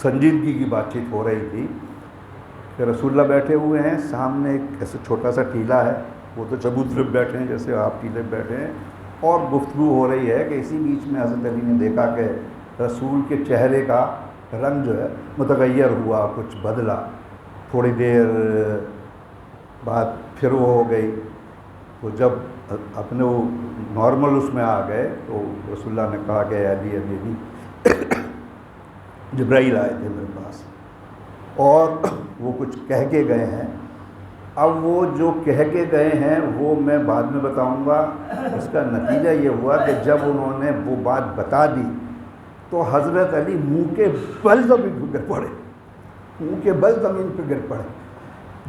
S1: سنجیدگی کی بات چیت ہو رہی تھی کہ رسول اللہ بیٹھے ہوئے ہیں، سامنے ایک ایسے چھوٹا سا ٹیلا ہے، وہ تو چبوترے پہ بیٹھے ہیں جیسے آپ ٹیلے پہ بیٹھے ہیں، اور گفتگو ہو رہی ہے کہ اسی بیچ میں حضرت علی نے دیکھا کہ رسول کے چہرے کا رنگ جو ہے متغیر ہوا، کچھ بدلا، تھوڑی دیر بعد پھر وہ ہو گئی. تو جب اپنے وہ نارمل اس میں آ گئے تو رسول اللہ نے کہا کہ علی علی جبرائیل آئے تھے میرے پاس اور وہ کچھ کہہ کے گئے ہیں. اب وہ جو کہہ کے گئے ہیں وہ میں بعد میں بتاؤں گا. اس کا نتیجہ یہ ہوا کہ جب انہوں نے وہ بات بتا دی تو حضرت علی منہ کے بل زمین پہ گر پڑے، منہ کے بل زمین پہ گر پڑے.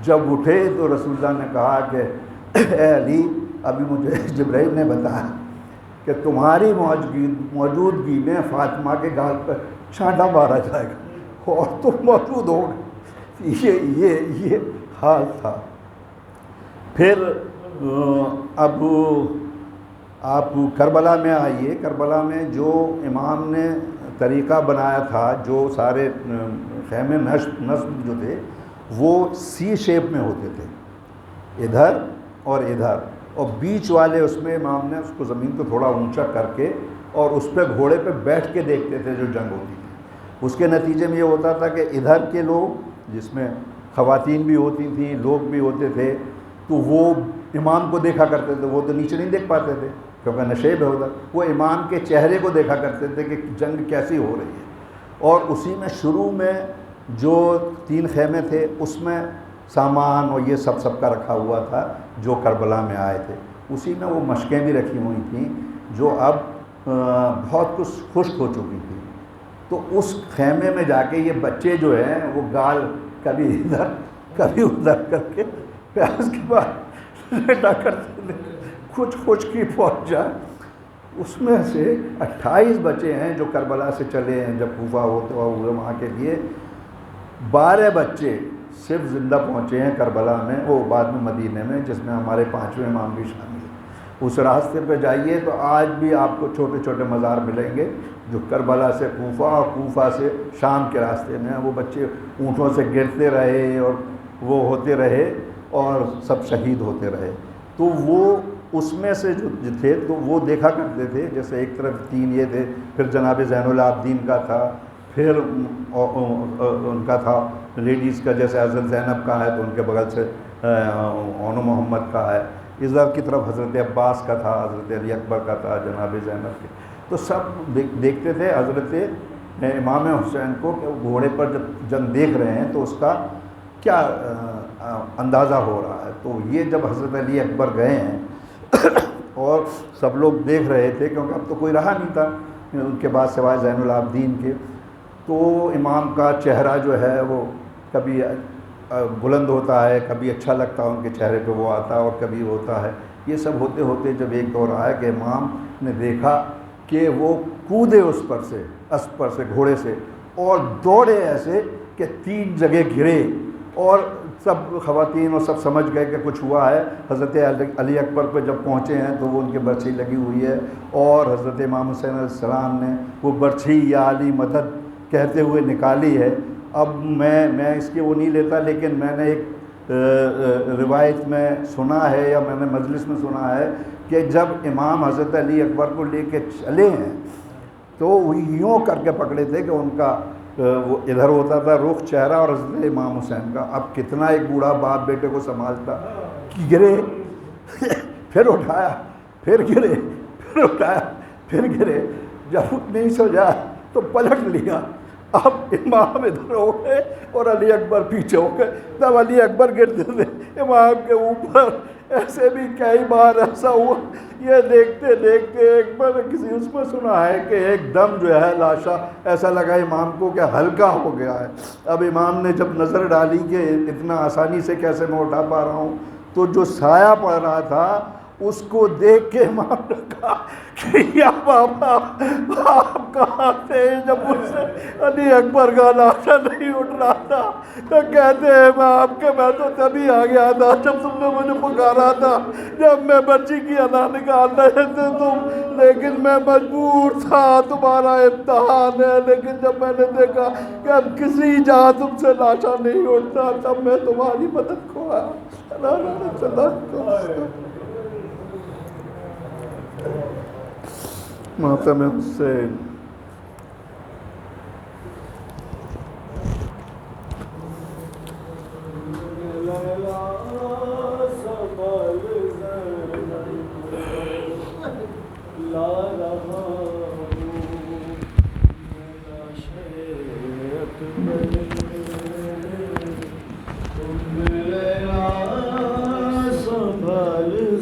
S1: جب اٹھے تو رسول اللہ نے کہا کہ اے علی، ابھی مجھے جبرائیل نے بتایا کہ تمہاری موجودگی میں فاطمہ کے گال پر چھانٹا مارا جائے گا اور تم موجود ہو گئے. یہ حال تھا. پھر اب آپ کربلا میں آئیے. کربلا میں جو امام نے طریقہ بنایا تھا، جو سارے خیمے نصب جو تھے وہ سی شیپ میں ہوتے تھے، ادھر اور ادھر، اور بیچ والے اس میں امام نے اس کو زمین کو تھوڑا اونچا کر کے اور اس پہ گھوڑے پہ بیٹھ کے دیکھتے تھے جو جنگ ہوتی تھی. اس کے نتیجے میں یہ ہوتا تھا کہ ادھر کے لوگ، جس میں خواتین بھی ہوتی تھیں، لوگ بھی ہوتے تھے، تو وہ امام کو دیکھا کرتے تھے. وہ تو نیچے نہیں دیکھ پاتے تھے کیونکہ نشیب ہے ادھر. وہ امام کے چہرے کو دیکھا کرتے تھے کہ جنگ کیسی ہو رہی ہے. اور اسی میں شروع میں جو 3 خیمے تھے اس میں سامان اور یہ سب کا رکھا ہوا تھا جو کربلا میں آئے تھے. اسی میں وہ مشقیں بھی رکھی ہوئی تھیں جو اب بہت کچھ خشک ہو چکی تھی. تو اس خیمے میں جا کے یہ بچے جو ہیں وہ گال کبھی ادھر کبھی ادھر کر کے پیاز کے بعد لیٹا کرتے تھے، کچھ خشکی پہنچ جائے. اس میں سے 28 بچے ہیں جو کربلا سے چلے ہیں جب کوفہ ہوتے ہوئے وہاں کے لیے. 12 بچے صرف زندہ پہنچے ہیں کربلا میں، وہ بعد میں مدینے میں، جس میں ہمارے 5ویں امام بھی شامل ہیں. اس راستے پہ جائیے تو آج بھی آپ کو چھوٹے چھوٹے مزار ملیں گے جو کربلا سے کوفہ اور کوفہ سے شام کے راستے میں ہیں. وہ بچے اونٹوں سے گرتے رہے اور وہ ہوتے رہے اور سب شہید ہوتے رہے. تو وہ اس میں سے جو تھے تو وہ دیکھا کرتے تھے. جیسے ایک طرف 3 یہ تھے، پھر جناب زین العابدین کا تھا، پھر ان کا تھا لیڈیز کا، جیسے حضرت زینب کا ہے تو ان کے بغل سے اون محمد کا ہے. ادھر کی طرف حضرت عباس کا تھا، حضرت علی اکبر کا تھا، جناب زینب کے. تو سب دیکھتے تھے حضرت امام حسین کو کہ وہ گھوڑے پر جب جنگ دیکھ رہے ہیں تو اس کا کیا اندازہ ہو رہا ہے. تو یہ جب حضرت علی اکبر گئے ہیں اور سب لوگ دیکھ رہے تھے کیونکہ اب تو کوئی رہا نہیں تھا ان کے بعد سوائے زین العابدین کے، تو امام کا چہرہ جو ہے وہ کبھی بلند ہوتا ہے، کبھی اچھا لگتا ہے ان کے چہرے پہ وہ آتا ہے، اور کبھی ہوتا ہے. یہ سب ہوتے ہوتے جب ایک دور آیا کہ امام نے دیکھا کہ وہ کودے اس پر سے، اسب پر سے، گھوڑے سے، اور دوڑے ایسے کہ 3 جگہ گرے، اور سب خواتین اور سب سمجھ گئے کہ کچھ ہوا ہے. حضرت علی اکبر پہ جب پہنچے ہیں تو وہ ان کے برچھی لگی ہوئی ہے، اور حضرت امام حسین علیہ السلام نے وہ برچھی یا علی مدد کہتے ہوئے نکالی ہے. اب میں اس کے وہ نہیں لیتا، لیکن میں نے ایک روایت میں سنا ہے یا میں نے مجلس میں سنا ہے کہ جب امام حضرت علی اکبر کو لے کے چلے ہیں تو وہ یوں کر کے پکڑے تھے کہ ان کا وہ ادھر ہوتا تھا رخ، چہرہ، اور حضرت امام حسین کا. اب کتنا ایک بوڑھا باپ بیٹے کو سنبھالتا. گرے پھر اٹھایا، پھر گرے، پھر اٹھایا، پھر گرے. جب نہیں سوچا تو پلٹ لیا. اب امام ادھر ہو گئے اور علی اکبر پیچھے ہو گئے. تب علی اکبر گرتے تھے امام کے اوپر. ایسے بھی کئی بار ایسا ہوا. یہ دیکھتے دیکھتے ایک بار کسی اس میں سنا ہے کہ ایک دم جو ہے لاشا ایسا لگا امام کو کہ ہلکا ہو گیا ہے. اب امام نے جب نظر ڈالی کہ اتنا آسانی سے کیسے میں اٹھا پا رہا ہوں، تو جو سایہ پڑ رہا تھا اس کو دیکھ کے امام نے کہا کہ یا بابا آپ کہاں تھے جب مجھ سے علی اکبر کا ناشا نہیں اٹھ رہا تھا؟ تو کہتے ہیں امام کہ میں تو تبھی آ گیا تھا جب تم نے مجھے پکارا تھا، جب میں بچی کی انا نکال رہے تھے تم، لیکن میں مجبور تھا، تمہارا امتحان ہے۔ لیکن جب میں نے دیکھا کہ اب کسی جہاں تم سے لاشا نہیں اٹھتا تب میں تمہاری مدد کو آیا۔ ماتم حسین۔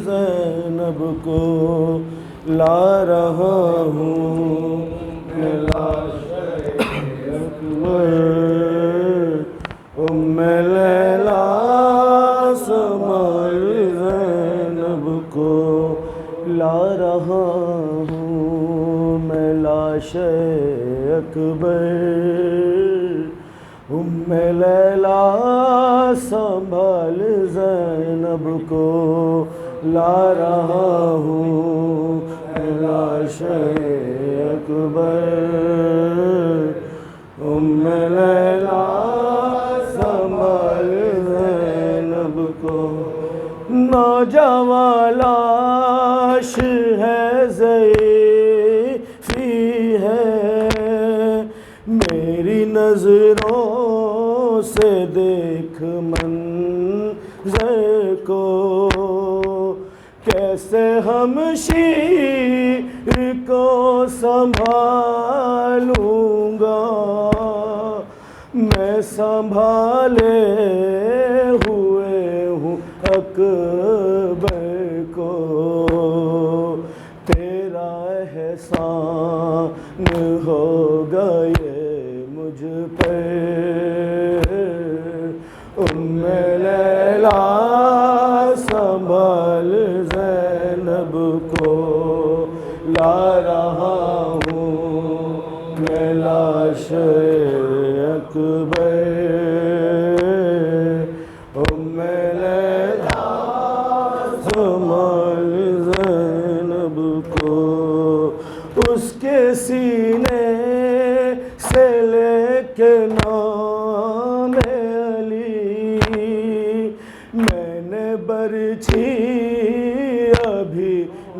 S3: زینب کو لا رہا ہوں میں لاش اکبر، ام لیلا سنبھال زینب کو لا رہا ہوں میں لاش اکبر، ام لیلا سنبھال زینب کو لا رہا ہوں میں لاش اکبر، ام لیلا سنبھال زینب کو، نوجوان لاش ہے ضعیفی ہے، میری نظروں سے دیکھ منظر کو، کیسے ہم شیر کو سنبھالوں گا، میں سنبھالے ہوئے ہوں اکبر کو، تیرا احسان ہوگا یہ مجھ پر، ام لیلا سنبھال زینب کو لا رہا ہوں میں لاش اکبر، ام لیلا سنبھال زینب کو، اس کے سینے سے لے کے نام علی میں نے برچھی ابھی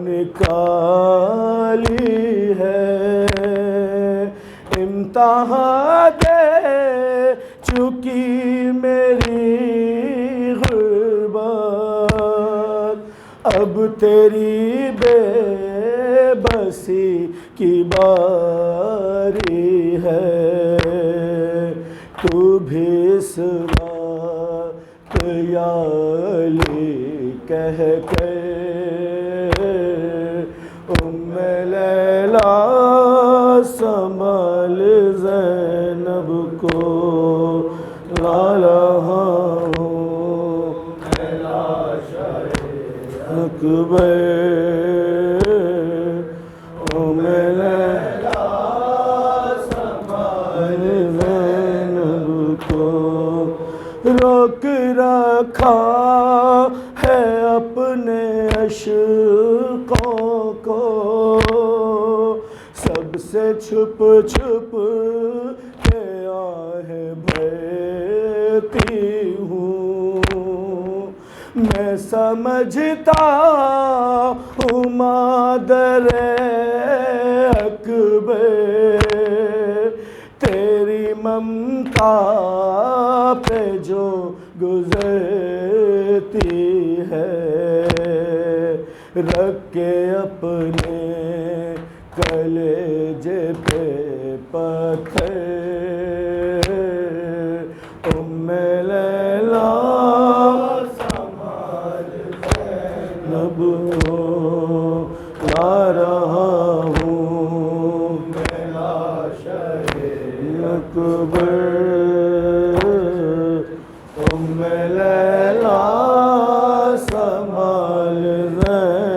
S3: نکالی ہے، امتحان دے چکی میری غربت، اب تیری بے بسی کی باری ہے، تو بھی اس وقت یا علی کہہ کے ام لیلا سنبھال زینب کو لا رہا ہوں میں لاش اکبر، ام لیلا سنبھال زینب کو، روک رکھا ہے اپنے عشقوں کو، سب سے چھپ چھپ کے آہیں بھرتی ہوں، میں سمجھتا ہوں مادر اکبر تیری ممتا پہ جو گزرتی ہے، رکھ کے اپنے کلیجے پہ پتھر، ام لیلا سنبھال زینب کو لا رہا ہوں میں لاش اکبر، ام لیلا سنبھال زینب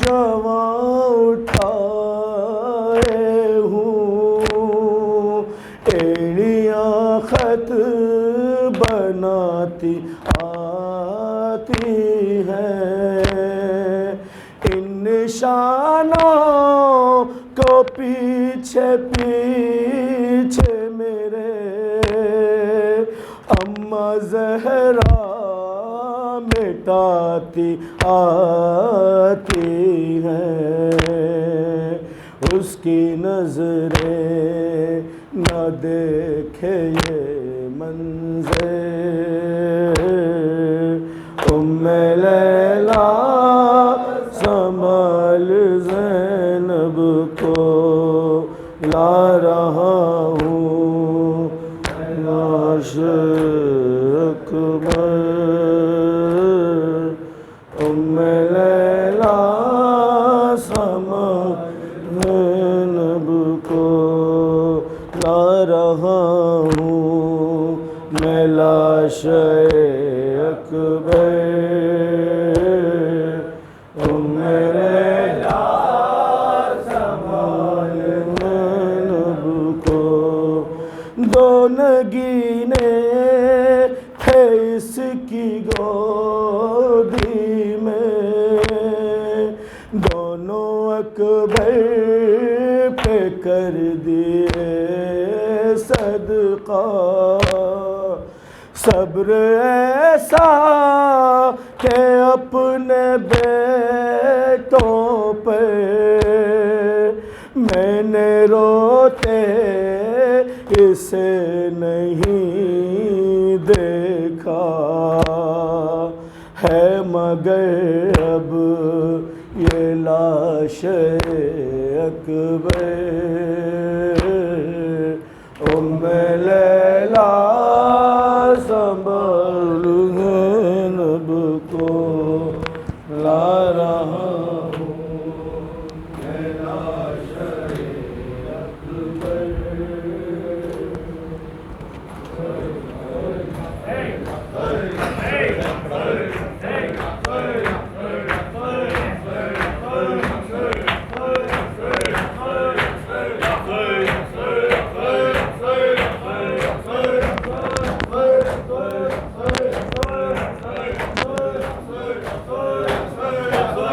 S3: جواں اٹھائے ہوں، ایڑیاں خط بناتی آتی ہیں، ان نشانوں کو پیچھے پیچھے میرے اماں زہرا مٹاتی آتی ہیں، اس کی نظریں نہ دیکھے یہ منظر، ام لیلا سنبھال زینب کو لا رہا ہوں لاش اکبر، ام لیلا سنبھال زینب کو لا رہا ہوں میں لاش اکبر، ام لیلا سنبھال زینب کو، دو نگینے تھے اس کی گودی میں، دونوں اکبر پہ کر دیے صدقہ، صبر ایسا کہ اپنے بیٹوں پہ میں نے روتے اسے نہیں دیکھا ہے، مگر اب یہ لاش اکبر، ام لیلا سنبھال زینب کو لا رہا